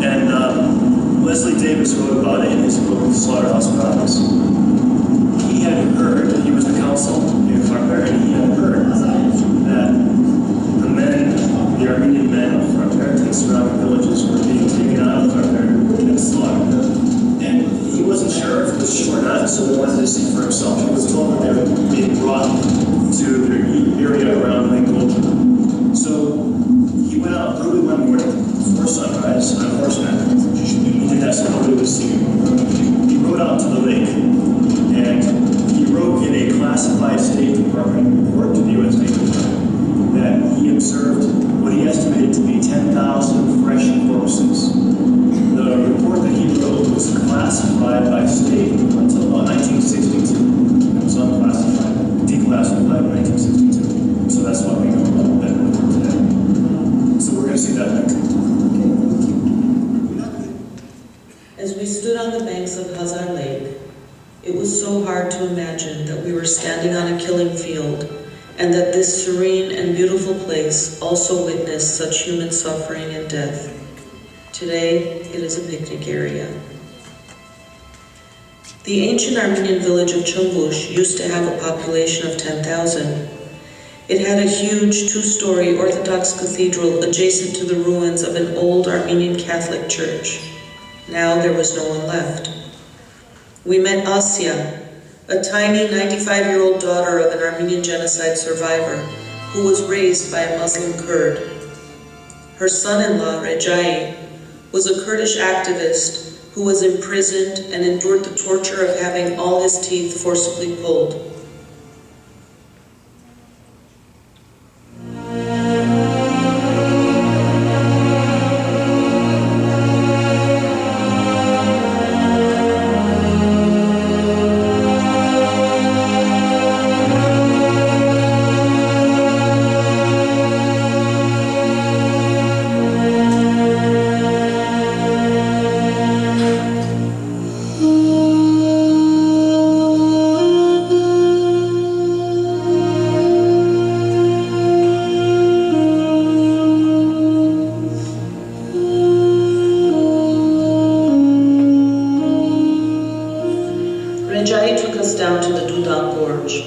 And Leslie Davis wrote about it in his book, Slaughterhouse Prophets. He had heard, he was the council near Farmers, and he had heard that the men, the Armenian men of Farmers and surrounding villages were being taken out of Farmers and slaughtered. And he wasn't sure if it was true or not, so he wanted to see for himself. He was told that they were being brought to the area around Lake Gulchan. So he went out early one morning before sunrise on horseback. He did that so nobody would see him. He rode out to the lake, and he wrote in a classified State Department report to the U.S. State Department that he observed what he estimated to be 10,000 fresh corpses. The report that he wrote was classified by state until about 1962. It was unclassified, declassified in 1962. So that's what we know about that report today. So we're going to see that next. As we stood on the banks of Hazar Lake, it was so hard to imagine that we were standing on a killing field and that this serene and beautiful place also witnessed such human suffering and death. Today, it is a picnic area. The ancient Armenian village of Chungush used to have a population of 10,000. It had a huge two-story Orthodox cathedral adjacent to the ruins of an old Armenian Catholic church. Now there was no one left. We met Asya, a tiny 95-year-old daughter of an Armenian genocide survivor who was raised by a Muslim Kurd. Her son-in-law, Rejai, was a Kurdish activist who was imprisoned and endured the torture of having all his teeth forcibly pulled. Rejai took us down to the Dudan Gorge,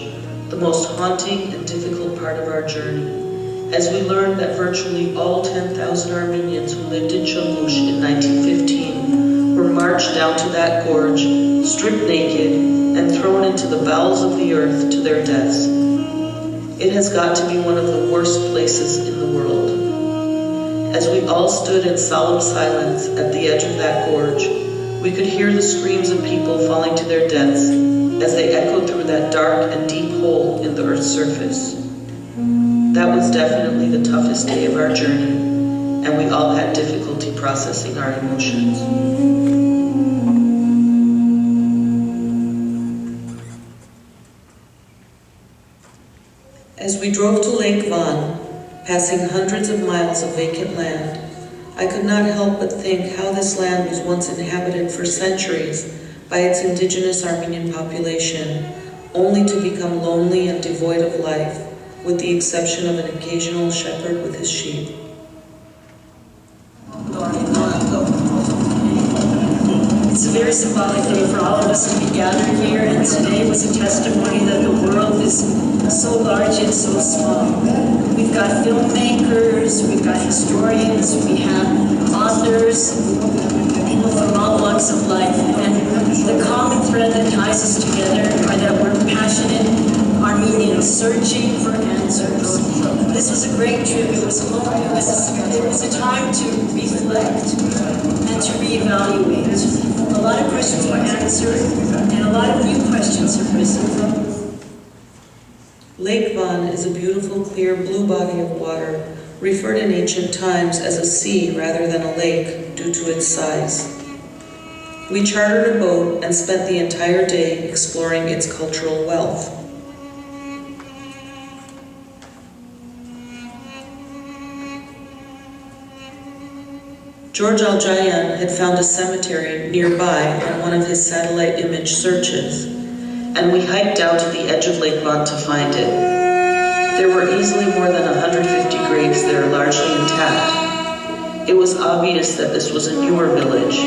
the most haunting and difficult part of our journey, as we learned that virtually all 10,000 Armenians who lived in Chungush in 1915 were marched down to that gorge, stripped naked, and thrown into the bowels of the earth to their deaths. It has got to be one of the worst places in the world. As we all stood in solemn silence at the edge of that gorge, we could hear the screams of people falling to their deaths as they echoed through that dark and deep hole in the earth's surface. That was definitely the toughest day of our journey, and we all had difficulty processing our emotions. As we drove to Lake Van, passing hundreds of miles of vacant land, I could not help but think how this land was once inhabited for centuries by its indigenous Armenian population, only to become lonely and devoid of life, with the exception of an occasional shepherd with his sheep. It's a very symbolic day for all of us to be gathered here, and today was a testimony that the world is so large and so small. We've got filmmakers, we've got historians, we have authors, people from all walks of life, and the common thread that ties us together are that we're passionate Armenians searching for answers. This was a great trip. It was a moment. It was a time to reflect and to reevaluate. A lot of questions were answered, and a lot of new questions have risen. Lake Van is a beautiful, clear, blue body of water, referred in ancient times as a sea rather than a lake due to its size. We chartered a boat and spent the entire day exploring its cultural wealth. George Aljayan had found a cemetery nearby on one of his satellite image searches, and we hiked down to the edge of Lake gone to find it. There were easily more than 150 graves there, largely intact. It was obvious that this was a newer village,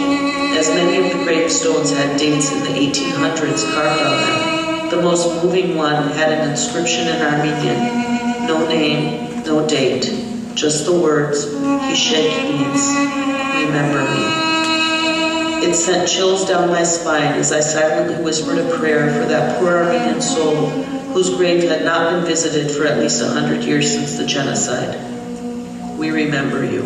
as many of the gravestones had dates in the 1800s carved on them. The most moving one had an inscription in Armenian, no name, no date, just the words, Hishek means, remember me. It sent chills down my spine as I silently whispered a prayer for that poor Armenian soul whose grave had not been visited for at least 100 years since the genocide. We remember you.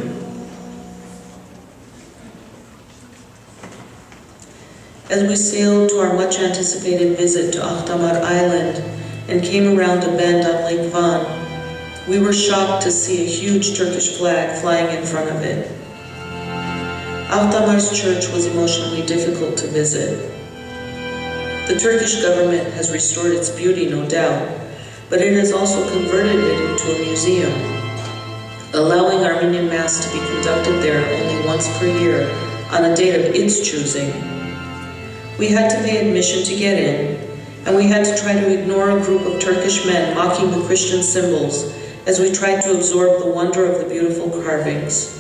As we sailed to our much anticipated visit to Akhdamar Island and came around a bend on Lake Van, we were shocked to see a huge Turkish flag flying in front of it. Akhdamar's church was emotionally difficult to visit. The Turkish government has restored its beauty, no doubt, but it has also converted it into a museum, allowing Armenian Mass to be conducted there only once per year on a date of its choosing. We had to pay admission to get in, and we had to try to ignore a group of Turkish men mocking the Christian symbols as we tried to absorb the wonder of the beautiful carvings.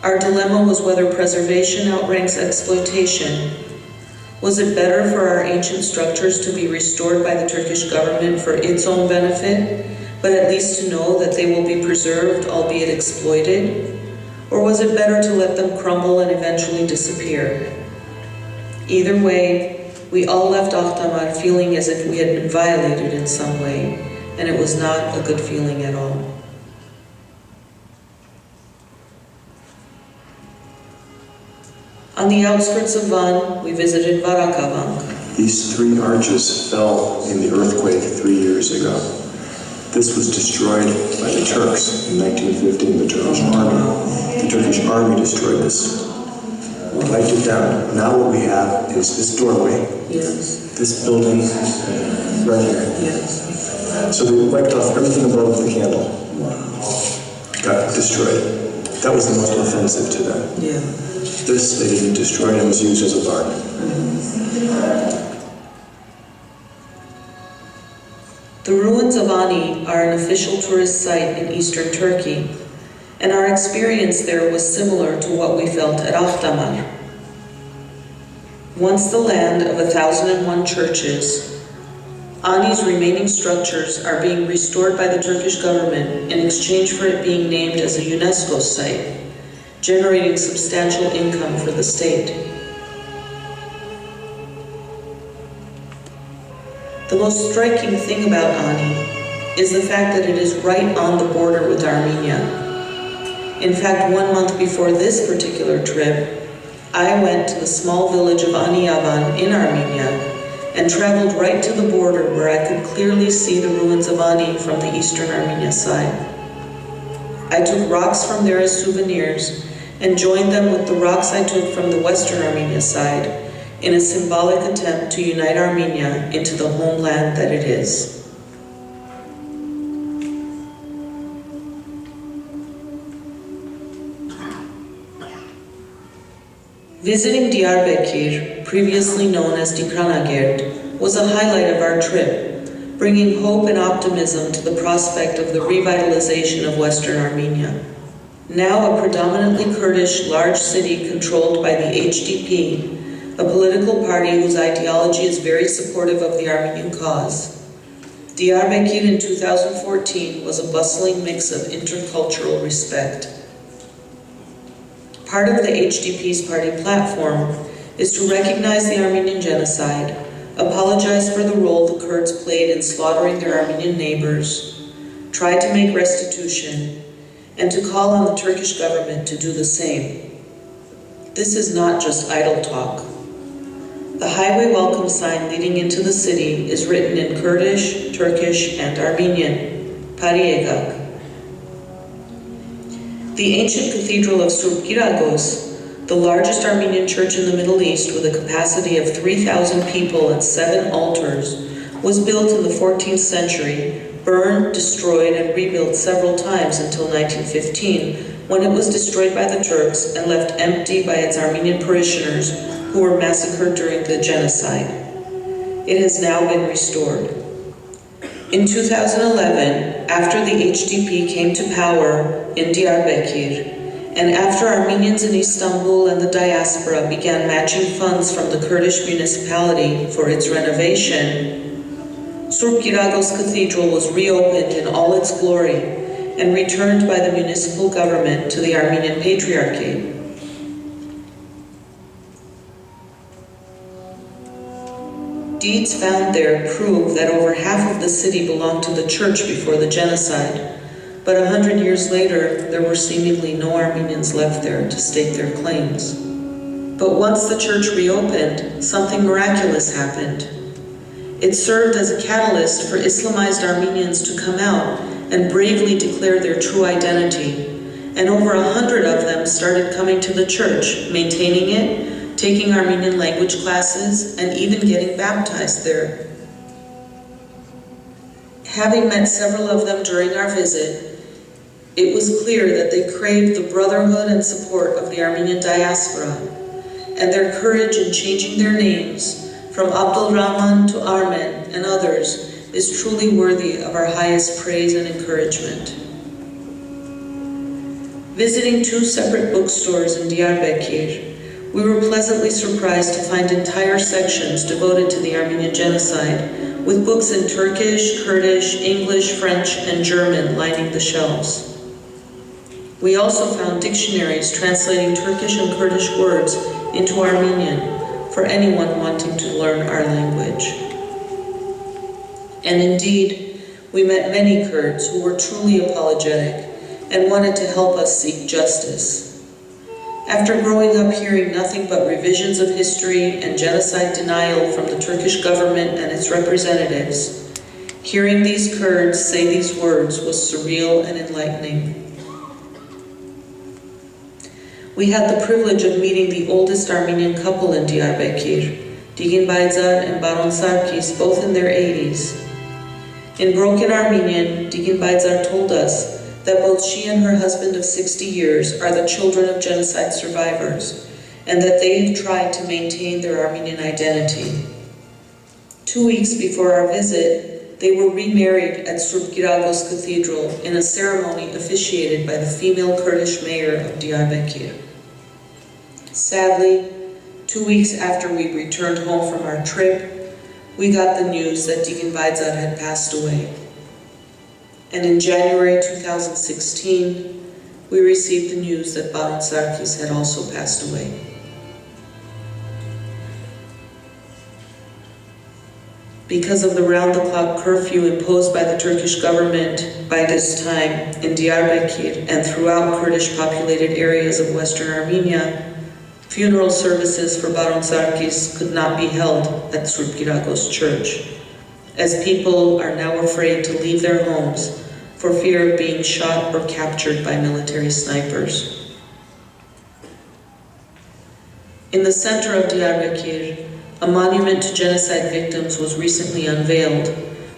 Our dilemma was whether preservation outranks exploitation. Was it better for our ancient structures to be restored by the Turkish government for its own benefit, but at least to know that they will be preserved, albeit exploited? Or was it better to let them crumble and eventually disappear? Either way, we all left Akhdamar feeling as if we had been violated in some way, and it was not a good feeling at all. On the outskirts of Van, we visited Varakavank. These three arches fell in the earthquake 3 years ago. This was destroyed by the Turks in 1915, the Turkish army. The Turkish army destroyed this. Wiped it down. Now what we have is this doorway, this building right here. So they wiped off everything above the candle. Got destroyed. That was the most offensive to them. This they didn't destroy, and it was used as a barn. The ruins of Ani are an official tourist site in eastern Turkey, and our experience there was similar to what we felt at Akhdamar. Once the land of 1,001 churches, Ani's remaining structures are being restored by the Turkish government in exchange for it being named as a UNESCO site, generating substantial income for the state. The most striking thing about Ani is the fact that it is right on the border with Armenia. In fact, 1 month before this particular trip, I went to the small village of Aniyavan in Armenia and traveled right to the border where I could clearly see the ruins of Ani from the eastern Armenia side. I took rocks from there as souvenirs and joined them with the rocks I took from the western Armenia side in a symbolic attempt to unite Armenia into the homeland that it is. Visiting Diyarbakir, previously known as Dikranagerd, was a highlight of our trip, bringing hope and optimism to the prospect of the revitalization of Western Armenia. Now a predominantly Kurdish large city controlled by the HDP, a political party whose ideology is very supportive of the Armenian cause. Diyarbakir in 2014 was a bustling mix of intercultural respect. Part of the HDP's party platform is to recognize the Armenian genocide, apologize for the role the Kurds played in slaughtering their Armenian neighbors, try to make restitution, and to call on the Turkish government to do the same. This is not just idle talk. The highway welcome sign leading into the city is written in Kurdish, Turkish, and Armenian, Pariegak. The ancient cathedral of Surp Giragos, the largest Armenian church in the Middle East with a capacity of 3,000 people and 7 altars, was built in the 14th century, burned, destroyed, and rebuilt several times until 1915, when it was destroyed by the Turks and left empty by its Armenian parishioners who were massacred during the genocide. It has now been restored. In 2011, after the HDP came to power in Diyarbakir, and after Armenians in Istanbul and the diaspora began matching funds from the Kurdish municipality for its renovation, Surp Giragos Cathedral was reopened in all its glory and returned by the municipal government to the Armenian Patriarchate. Deeds found there prove that over half of the city belonged to the church before the genocide, but 100 years later, there were seemingly no Armenians left there to stake their claims. But once the church reopened, something miraculous happened. It served as a catalyst for Islamized Armenians to come out and bravely declare their true identity, and over 100 of them started coming to the church, maintaining it, taking Armenian language classes, and even getting baptized there. Having met several of them during our visit, it was clear that they craved the brotherhood and support of the Armenian diaspora, and their courage in changing their names from Abdul Rahman to Armen and others is truly worthy of our highest praise and encouragement. Visiting 2 separate bookstores in Diyarbakir, we were pleasantly surprised to find entire sections devoted to the Armenian genocide, with books in Turkish, Kurdish, English, French, and German lining the shelves. We also found dictionaries translating Turkish and Kurdish words into Armenian for anyone wanting to learn our language. And indeed, we met many Kurds who were truly apologetic and wanted to help us seek justice. After growing up hearing nothing but revisions of history and genocide denial from the Turkish government and its representatives, hearing these Kurds say these words was surreal and enlightening. We had the privilege of meeting the oldest Armenian couple in Diyarbakir, Digin Bayzar and Baron Sarkis, both in their 80s. In broken Armenian, Digin Bayzar told us that both she and her husband of 60 years are the children of genocide survivors, and that they have tried to maintain their Armenian identity. 2 weeks before our visit, they were remarried at Surp Giragos Cathedral in a ceremony officiated by the female Kurdish mayor of Diyarbakir. Sadly, 2 weeks after we returned home from our trip, we got the news that Digin Bayzar had passed away. And in January 2016, we received the news that Baron Sarkis had also passed away. Because of the round-the-clock curfew imposed by the Turkish government by this time in Diyarbakir and throughout Kurdish-populated areas of Western Armenia, funeral services for Baron Sarkis could not be held at Surp Giragos Church, as people are now afraid to leave their homes for fear of being shot or captured by military snipers. In the center of Diyarbakir, a monument to genocide victims was recently unveiled,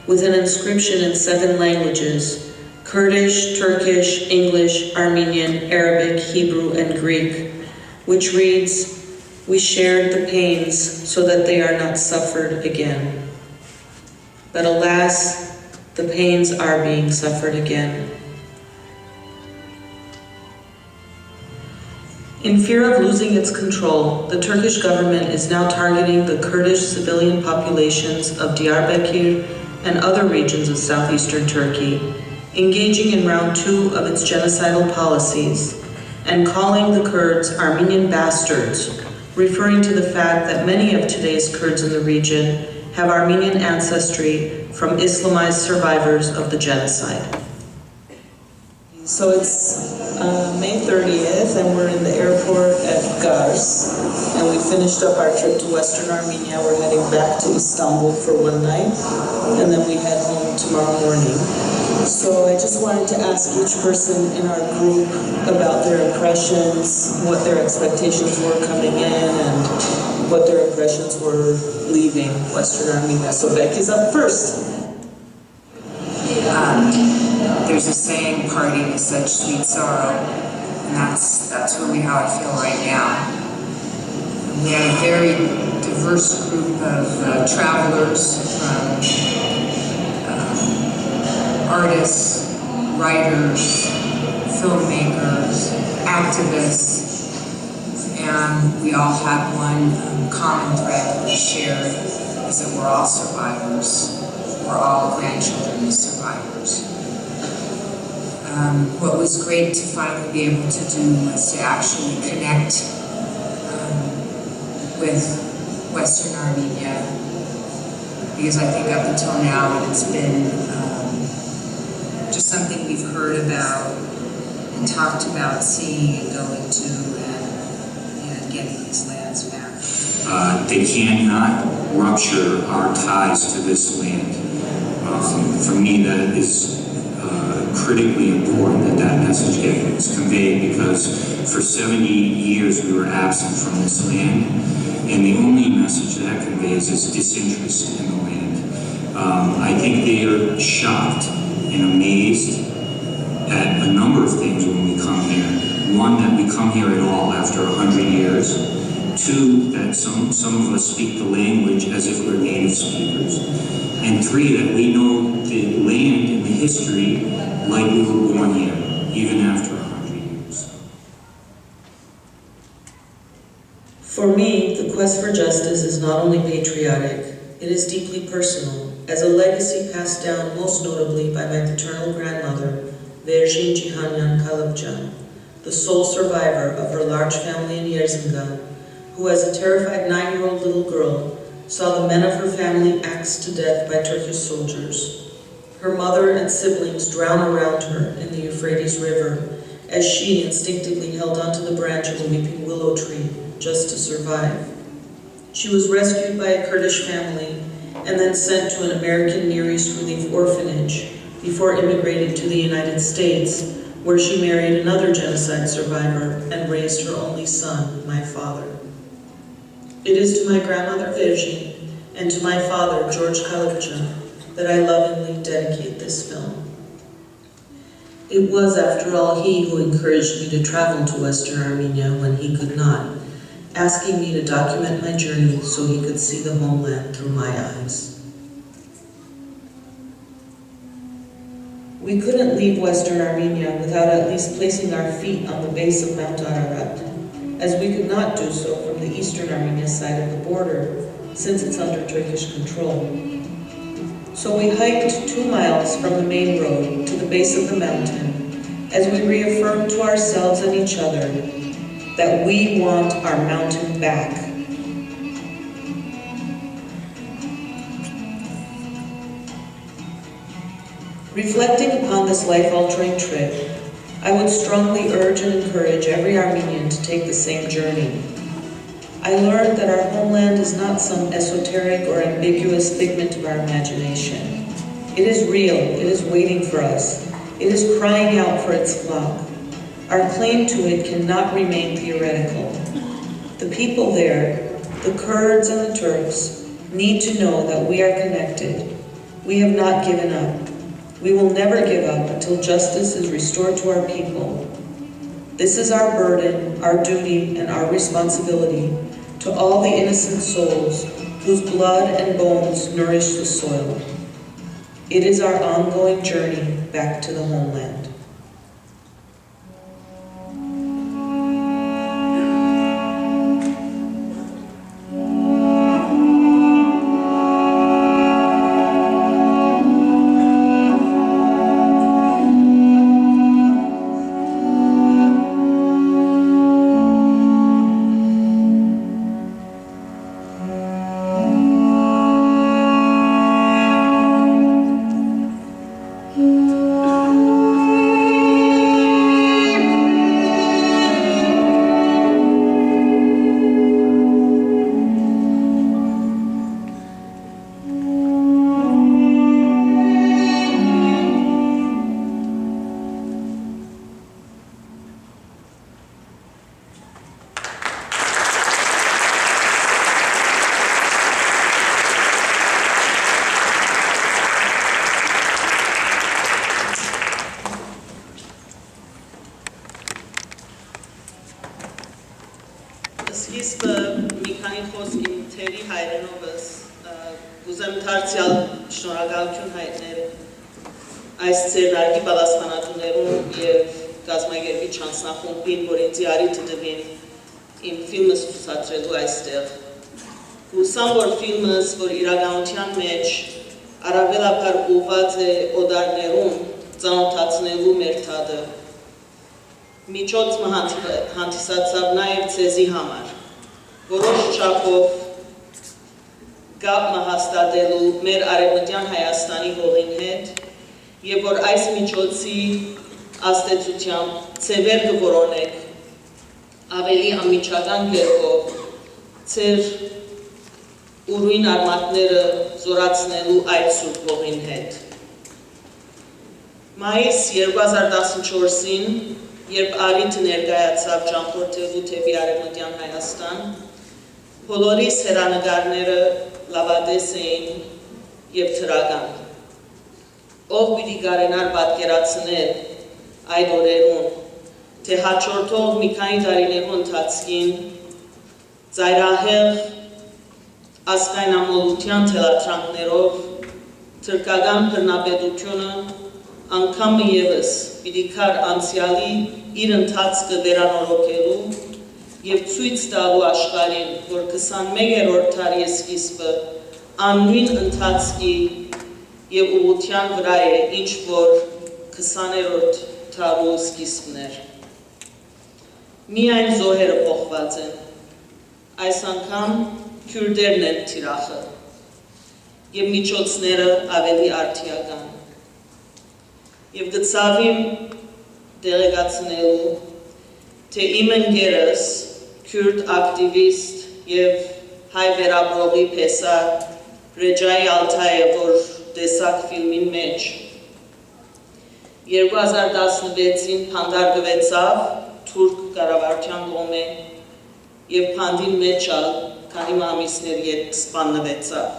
with an inscription in 7 languages: Kurdish, Turkish, English, Armenian, Arabic, Hebrew, and Greek, which reads, "We shared the pains so that they are not suffered again." But alas, the pains are being suffered again. In fear of losing its control, the Turkish government is now targeting the Kurdish civilian populations of Diyarbakir and other regions of southeastern Turkey, engaging in round 2 of its genocidal policies, and calling the Kurds Armenian bastards, referring to the fact that many of today's Kurds in the region have Armenian ancestry from Islamized survivors of the genocide. So it's May 30th, and we're in the airport at Kars, and we finished up our trip to Western Armenia. We're heading back to Istanbul for one night, and then we head home tomorrow morning. So I just wanted to ask each person in our group about their impressions, what their expectations were coming in, and what their impressions were leaving Western Armenia. So Becky's up first. There's a saying, parting is such sweet sorrow, and that's really how I feel right now. We had a very diverse group of travelers from artists, writers, filmmakers, activists, and we all had one common thread that we shared, is that we're all survivors. We're all grandchildren of survivors. What was great to finally be able to do was to actually connect with Western Armenia, because I think up until now it's been just something we've heard about and talked about seeing and going to and getting these lands back. They cannot rupture our ties to this land. For me, that is critically important that that message gets conveyed, because for 70 years we were absent from this land, and the only message that conveys is disinterest in the land. I think they are shocked and amazed at a number of things when we come here. One, that we come here at all after 100 years. Two, that some of us speak the language as if we're native speakers. And three, that we know the land and the history like we were born here, even after 100 years. For me, the quest for justice is not only patriotic, it is deeply personal, as a legacy passed down most notably by my paternal grandmother, Verjin Jihanyan Kalabjan, the sole survivor of her large family in Yersinga, who as a terrified 9-year-old little girl saw the men of her family axed to death by Turkish soldiers. Her mother and siblings drowned around her in the Euphrates River as she instinctively held onto the branch of a weeping willow tree just to survive. She was rescued by a Kurdish family and then sent to an American Near East Relief orphanage before immigrating to the United States, where she married another genocide survivor and raised her only son, my father. It is to my grandmother Verjin and to my father, George Kalabjan, that I lovingly dedicate this film. It was, after all, he who encouraged me to travel to Western Armenia when he could not, asking me to document my journey so he could see the homeland through my eyes. We couldn't leave Western Armenia without at least placing our feet on the base of Mount Ararat, as we could not do so from the Eastern Armenia side of the border, since it's under Turkish control. So we hiked 2 miles from the main road to the base of the mountain, as we reaffirmed to ourselves and each other that we want our mountain back. Reflecting upon this life-altering trip, I would strongly urge and encourage every Armenian to take the same journey. I learned that our homeland is not some esoteric or ambiguous figment of our imagination. It is real, it is waiting for us, it is crying out for its flock. Our claim to it cannot remain theoretical. The people there, the Kurds and the Turks, need to know that we are connected. We have not given up. We will never give up until justice is restored to our people. This is our burden, our duty, and our responsibility to all the innocent souls whose blood and bones nourish the soil. It is our ongoing journey back to the homeland. Սկիզբը մի քանի խոսք իմ թերի հայրենովս կուզեմ դարձյալ շնորհակալություն հայտնել այս ձեռնարկի պատասխանատուներուն եւ կազմակերպիչ հանձնախումբին, որ ինձ արիթ տվին իմ ֆիլմս ցուցադրելու այստեղ։ Հուսամ, որ ֆիլմս, որ իրականության մեջ առավելաբար ուղղված է օդարներուն ծանոթացնելու մեր թադը, միջոց հանդիսացավ նաև ցեզի համար, որոշ չափով գապ հաստատելու մեր արևմտյան Հայաստանի հողին հետ, եւ որ այս միջոցի աստեցությամբ ցևեր կորոնեք ավելի ամիջական կերպով ծեր ուրույն արմատները զորացնելու այդ սուրբ հողին հետ։ Մայիս 2014-ին, երբ արիթը ներկայացավ ճամփորդելու թեպի արևմտյան Հայաստան, բոլորիս հեռանկարները լավադես էին եւ թրական։ Ով պիտի կարենար պատկերացնել այդ օրերուն, թե հաջորդող մի քանի տարիներու ընթացքին ծայրահեղ ասկայնամոլության թելատրանքներով թրկական բռնապետությունը անգամ ևս պիտի կար անցյալի իր ընթացքը վերանորոգելու եւ ցույց տալու աշխարհին, որ 21-րդ դարի սկիզբը աննույն ընթացքի եւ ուղղության վրա է, ինչ որ 20-րդ դարու սկիզբն էր։ Միայն զոհերը փոխված են, այս անգամ քյուրդերն են թիրախը եւ միջոցները ավելի արդիական։ Եվ գծավիմ դեղեկացնելու, թե իմ ընկերս, քյուրդ ակտիվիստ եւ հայ վերաբրողի պեսար Ռեջայի Ալթայը, որ տեսակ ֆիլմին մեջ 2016-ին փանդարգվեցավ թուրք կառավարության կողմէ եւ փանդին մեջ քանի ամիսներ ետ սպանվեցավ։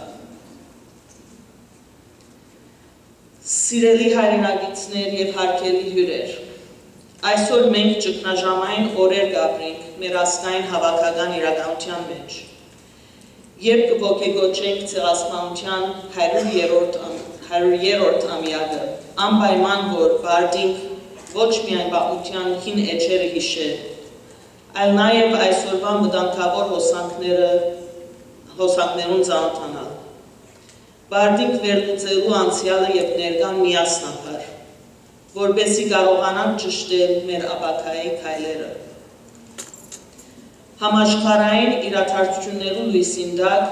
Սիրելի հայրենակիցներ եւ հարգելի հյուրեր, այսօր մենք ճգնաժամային օրեր կապրենք մեր ազգային հավաքական իրականության մեջ, երբ կողեգոճենք ցեղասպանության 100-րդ ամյակը, անպայման որ վարդինք ոչ միայն պատմության հին էջերը հիշել, այլ նաև այսօրվա մտանքավոր հոսանքներուն ծանոթանալ։ Վարդինք վերլուծելու անցյալը եւ ներկան միասնաբար, որպեսզի կարողանանք ճշտել մեր ապագայի քայլերը։ Համաշխարհային իրադարձություններու լույսին տակ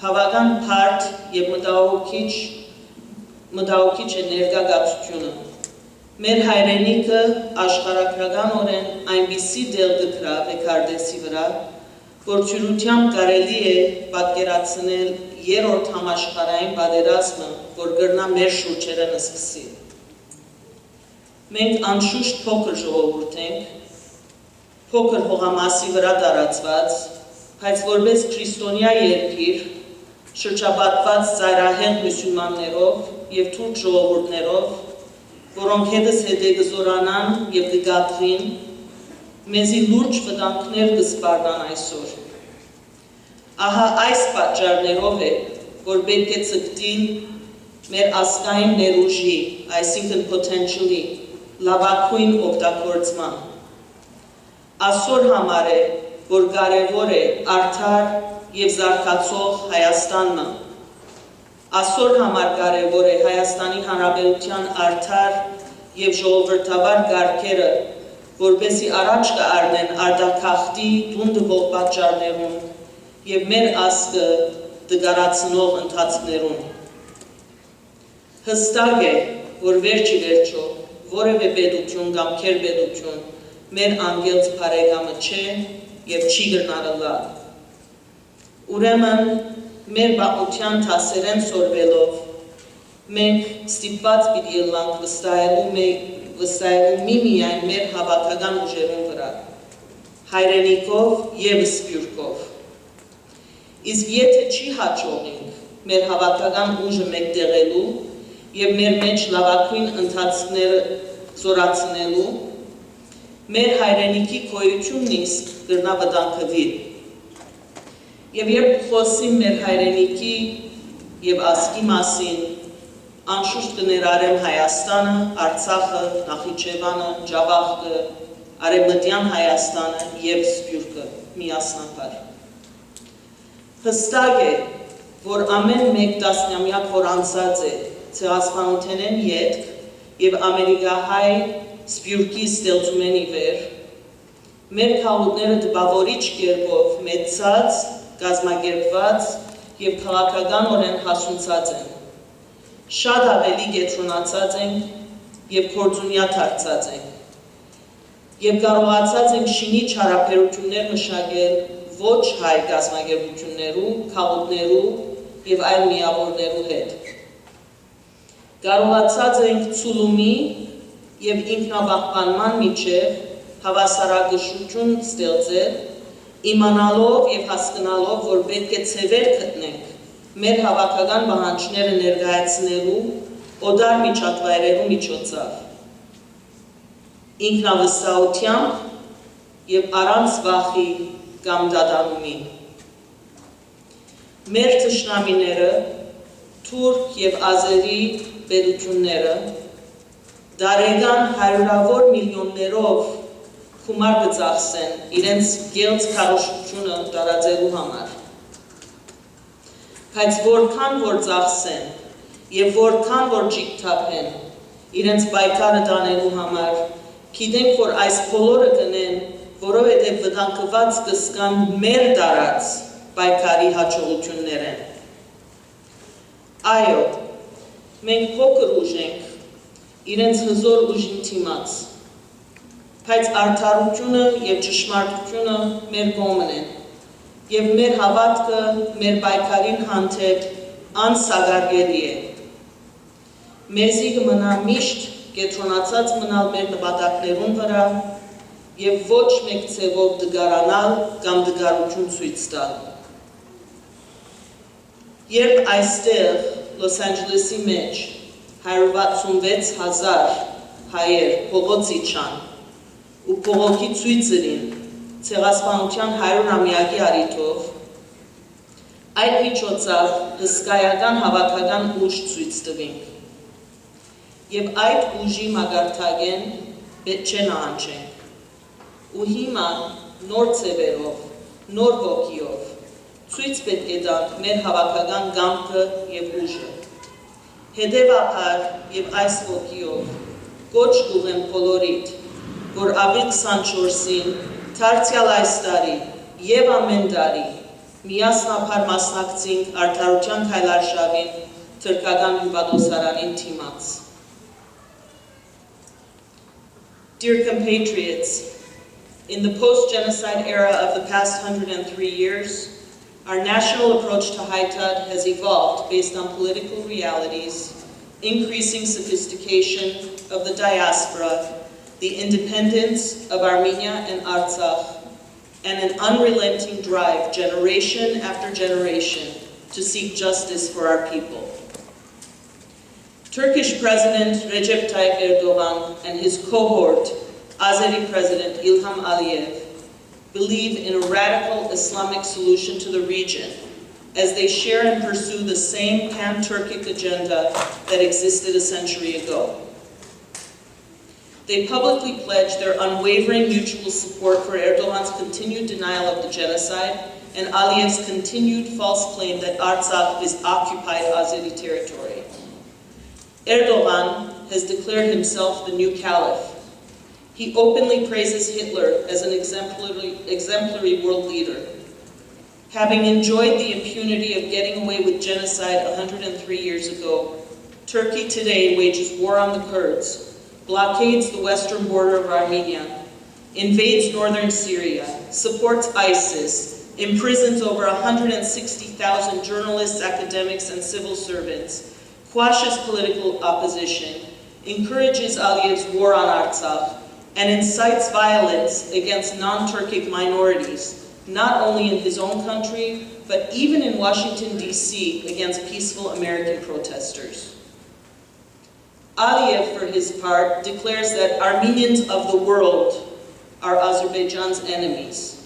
բավական բարդ եւ մտահոգիչ է ներկայացությունը։ Մեր հայրենիքը աշխարհագրականորեն այնպիսի դեր կգրավ քարտեզի վրա, որ ճյուրությամբ կարելի է պատկերացնել երրորդ համաշխարհային պատերազմը, որ կրնա մեր շուրջերն սկսի։ Մենք անշուշտ փոքր ժողովուրդ ենք, փոքր հողամասի վրա տարածված, բայց որպես քրիստոնյա երկիր, շրջապատված ծայրահեղ մուսուլմաններով եւ թուրք ժողովուրդներով, որոնք հետս հետե կզորանան եւ կգատվին, մեզի լուրջ վտանգներ կսպառնան այսօր։ Ահա այս պատճառներով է, որ պետք է ցկտին մեր ազգային ներուժի, այսինքն potentially, լավագույն օգտագործման։ Այսօր համար է, որ կարևոր է արդար եւ զարգացող Հայաստանը։ Այսօր համար կարևոր է Հայաստանի Հանրապետության արդար եւ ժողովրդավար կարգերը, որպեսզի առաջ կառնեն արտաքաղթի դունդվող պատճառներուն եւ մեր ազգը դգարացնող ընթացքներուն։ Հստակ է, որ վերջի վերջո որևէ պետություն կամ քերպետություն մեր անգելց բարեկամը չէ եւ չի գտնալա։ Ուրեմն մեր բաղության թասերեն սորվելով մենք ստիպված պիտի ելանք վստահելու միմիայն մեր հավաքական ուժերուն վրա, հայրենիքով եւ սպյուրքով։ Իսկ եթե չի հաջողենք մեր հավաքական ուժը մեկտեղելու եւ մեր մեջ լավագույն ընթացքները զորացնելու, մեր հայրենիքի գոյությունն իսկ կրնա վտանգվի։ Եվ երբ խոսիմ մեր հայրենիքի եւ ազգի մասին, անշուշտ կներառեմ Հայաստանը, Արցախը, Նախիջևանը, Ջավախքը, Արևմտյան Հայաստանը և Սփյուռքը միասնաբար։ Հստակ է, որ ամեն մեկ տասնամյակ, որ անցած է ցեղասպանութենեն ետք և ամերիկահայ Սփյուռքի ստեղծումեն ի վեր, մեր քահուտները տպավորիչ կերպով մեծած, կազմակերպված և քաղաքականորեն հասունցած են։ Շատ ավելի կենտրոնացած ենք և գործունյա դարձած ենք և կարողացած ենք շինիչ հարաբերություններ մշակել ոչ հայ կազմակերպություններու, քաղաքներու և այլ միավորներու հետ։ Կարողացած ենք ցուլումի և ինքնապահպանման միջև հավասարակշռություն ստեղծել, իմանալով և հասկանալով, որ պետք է ցևեր գտնենք մեր հավաքական պահանջները ներկայացնելու օտար միջավայրերու միջոցով, ինքնավստահությամբ և առանց վախի կամ դատանումի։ Մեր թշնամիները, թուրք և ազերի պետությունները դարեկան հարյուրավոր միլիոններով գումար կծախսեն իրենց գեղձ քարոզությունը տարածելու համար։ Բայց որքան որ ծախսեն և որքան որ ջիգթափեն իրենց պայքարը տանելու համար, գիտենք, որ այս բոլորը կնեն, որովհետև վտանգված կզգան մեր տարած պայքարի հաջողություններ են։ Այո, մենք փոքր ուժ ենք իրենց հզոր ուժին դիմաց, բայց արդարությունը և ճշմարտությունը մեր կողմն են, և մեր հավատքը մեր պայքարին հանդեպ անսակարկելի է։ Մեզի կմնա միշտ կենտրոնացած մնալ մեր նպատակներուն վրա և ոչ մեկ ձևով դգարանալ կամ դգարություն ցույց տալ։ Երբ այստեղ Լոս Անջելեսի մեջ 166,000 հայեր փողոցի չան ու փողոքի ցույցերին ցեղասպանության 100-ամյակի առիթով, այդ միջոցով հսկայական հավաքական ուժ ցույց տվենք և այդ ուժի մակարդակեն չեն ահանջենք ու հիմա նոր ձևերով, նոր ոգիով ցույց պետք է տանք մեր հավաքական կամքը և ուժը։ Հետևաբար և այս ոգիով կոչ կուղեմ բոլորիդ, որ ապրիլ 24-ին դարձյալ այս տարի և ամեն տարի միասնաբար մասնակցենք արդարության քայլարշավին թրքական հյուպատոսարանին դիմաց։ Dear compatriots, in the post-genocide era of the past 103 years, our national approach to Haitad has evolved based on political realities, increasing sophistication of the diaspora, the independence of Armenia and Artsakh, and an unrelenting drive generation after generation to seek justice for our people. Turkish President Recep Tayyip Erdogan and his cohort, Azeri President Ilham Aliyev, believe in a radical Islamic solution to the region as they share and pursue the same pan-Turkic agenda that existed a century ago. They publicly pledged their unwavering mutual support for Erdogan's continued denial of the genocide and Aliyev's continued false claim that Artsakh is occupied Azeri territory. Erdogan has declared himself the new caliph. He openly praises Hitler as an exemplary world leader. Having enjoyed the impunity of getting away with genocide 103 years ago, Turkey today wages war on the Kurds, blockades the western border of Armenia, invades northern Syria, supports ISIS, imprisons over 160,000 journalists, academics, and civil servants, quashes political opposition, encourages Aliyev's war on Artsakh, and incites violence against non-Turkic minorities, not only in his own country, but even in Washington, D.C., against peaceful American protesters. Aliyev, for his part, declares that Armenians of the world are Azerbaijan's enemies,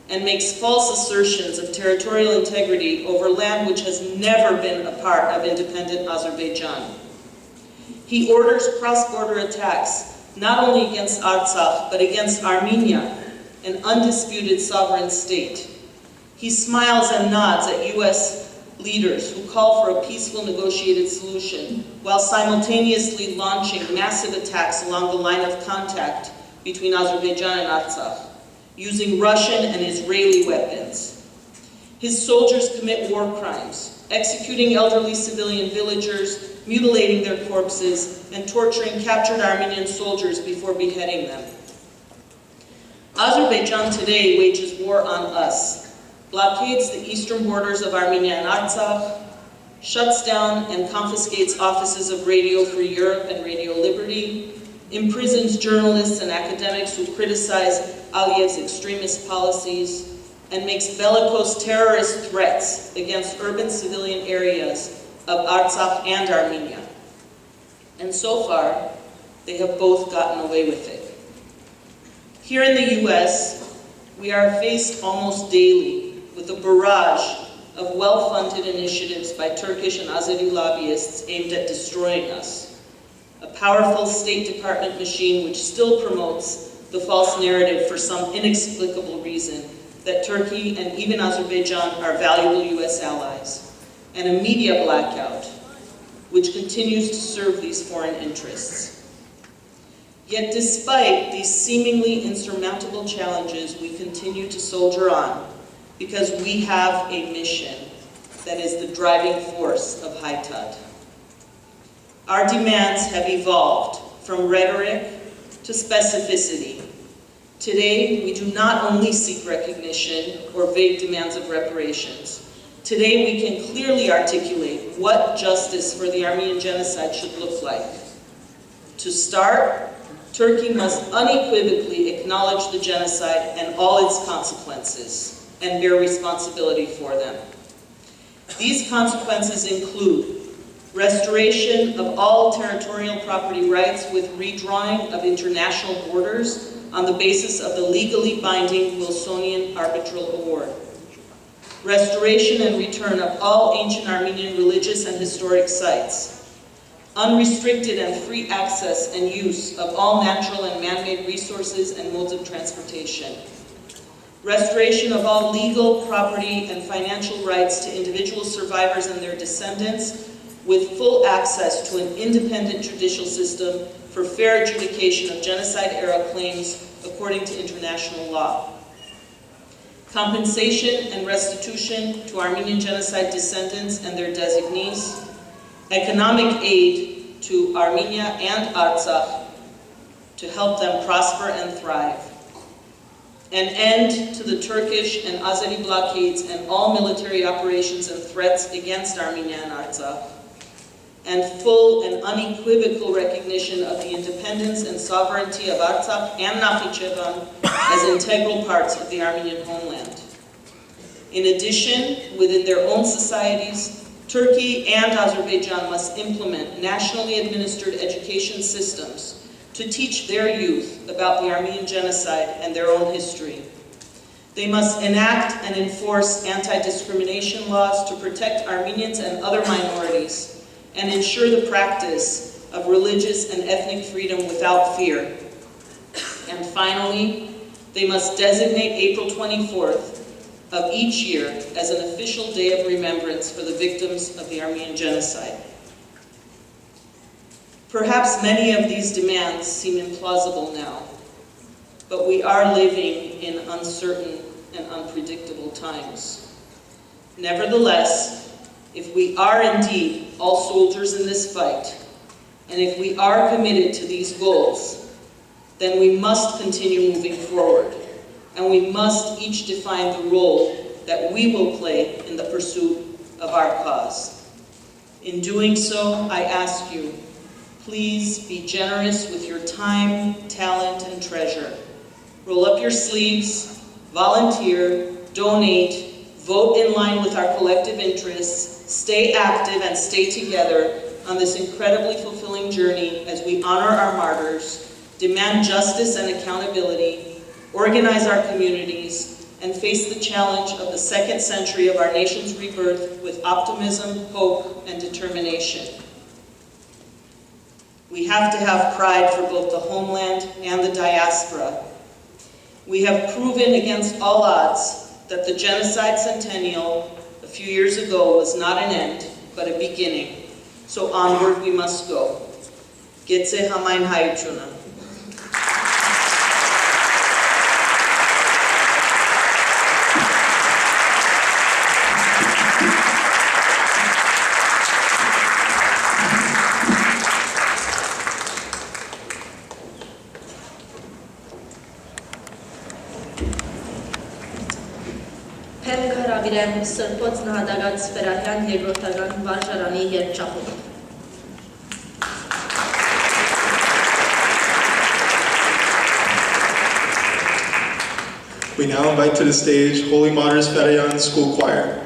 and makes false assertions of territorial integrity over land which has never been a part of independent Azerbaijan. He orders cross-border attacks, not only against Artsakh, but against Armenia, an undisputed sovereign state. He smiles and nods at US leaders who call for a peaceful negotiated solution, while simultaneously launching massive attacks along the line of contact between Azerbaijan and Artsakh, using Russian and Israeli weapons. His soldiers commit war crimes, executing elderly civilian villagers, mutilating their corpses, and torturing captured Armenian soldiers before beheading them. Azerbaijan today wages war on us, blockades the eastern borders of Armenia and Artsakh, shuts down and confiscates offices of Radio Free Europe and Radio Liberty, imprisons journalists and academics who criticize Aliyev's extremist policies, and makes bellicose terrorist threats against urban civilian areas of Artsakh and Armenia. And so far, they have both gotten away with it. Here in the US, we are faced almost daily with a barrage of well-funded initiatives by Turkish and Azeri lobbyists aimed at destroying us. A powerful State Department machine which still promotes the false narrative for some inexplicable reason that Turkey and even Azerbaijan are valuable US allies, and a media blackout which continues to serve these foreign interests. Yet despite these seemingly insurmountable challenges, we continue to soldier on because we have a mission that is the driving force of High Tud. Our demands have evolved from rhetoric to specificity. Today, we do not only seek recognition or vague demands of reparations. Today, we can clearly articulate what justice for the Armenian genocide should look like. To start, Turkey must unequivocally acknowledge the genocide and all its consequences and bear responsibility for them. These consequences include restoration of all territorial property rights with redrawing of international borders on the basis of the legally binding Wilsonian Arbitral Award, restoration and return of all ancient Armenian religious and historic sites, unrestricted and free access and use of all natural and man-made resources and modes of transportation, restoration of all legal, property, and financial rights to individual survivors and their descendants, with full access to an independent judicial system for fair adjudication of genocide-era claims according to international law, compensation and restitution to Armenian genocide descendants and their designees, economic aid to Armenia and Artsakh to help them prosper and thrive, an end to the Turkish and Azeri blockades and all military operations and threats against Armenia and Artsakh, and full and unequivocal recognition of the independence and sovereignty of Artsakh and Nakhichevan as integral parts of the Armenian homeland. In addition, within their own societies, Turkey and Azerbaijan must implement nationally administered education systems to teach their youth about the Armenian genocide and their own history. They must enact and enforce anti-discrimination laws to protect Armenians and other minorities and ensure the practice of religious and ethnic freedom without fear. And finally, they must designate April 24th of each year as an official day of remembrance for the victims of the Armenian genocide. Perhaps many of these demands seem implausible now, but we are living in uncertain and unpredictable times. Nevertheless, if we are indeed all soldiers in this fight, and if we are committed to these goals, then we must continue moving forward, and we must each define the role that we will play in the pursuit of our cause. In doing so, I ask you, please be generous with your time, talent, and treasure. Roll up your sleeves, volunteer, donate, vote in line with our collective interess, stay active and stay together on this incredibly fulfilling journey as we honor our martyrs, demand justice and accountability, organize our communities, and face the challenge of the second century of our nation's rebirth with optimism, hope, and determination. We have to have pride for both the homeland and the diaspora. We have proven against all odds that the genocide centennial a few years ago was not an end, but a beginning. So onward we must go. Getse hamayn haychuna. Փեմ քարավիրեմ սրբոց նահատակած Ֆերահյան երկրորդական վարժարանի երգչախումբ։ We now invite to the stage Holy Martyrs Ferayan School Choir.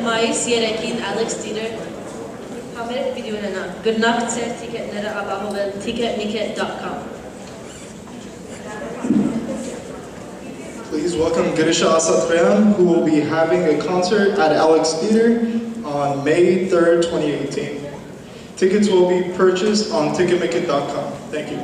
մայիս 3-ին Alex Dieter համեր վիդեոներնա գրնակցեր տիկետները ապահովել ticketniket.com. Please welcome Girisha Asatryan, who will be having a concert at Alex Theater on May 3rd, 2018. Tickets will be purchased on ticketniket.com. Thank you.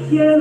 Yeah.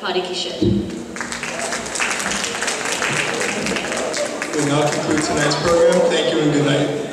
Բարի գիշեր։ We now conclude tonight's program. Thank you and good night.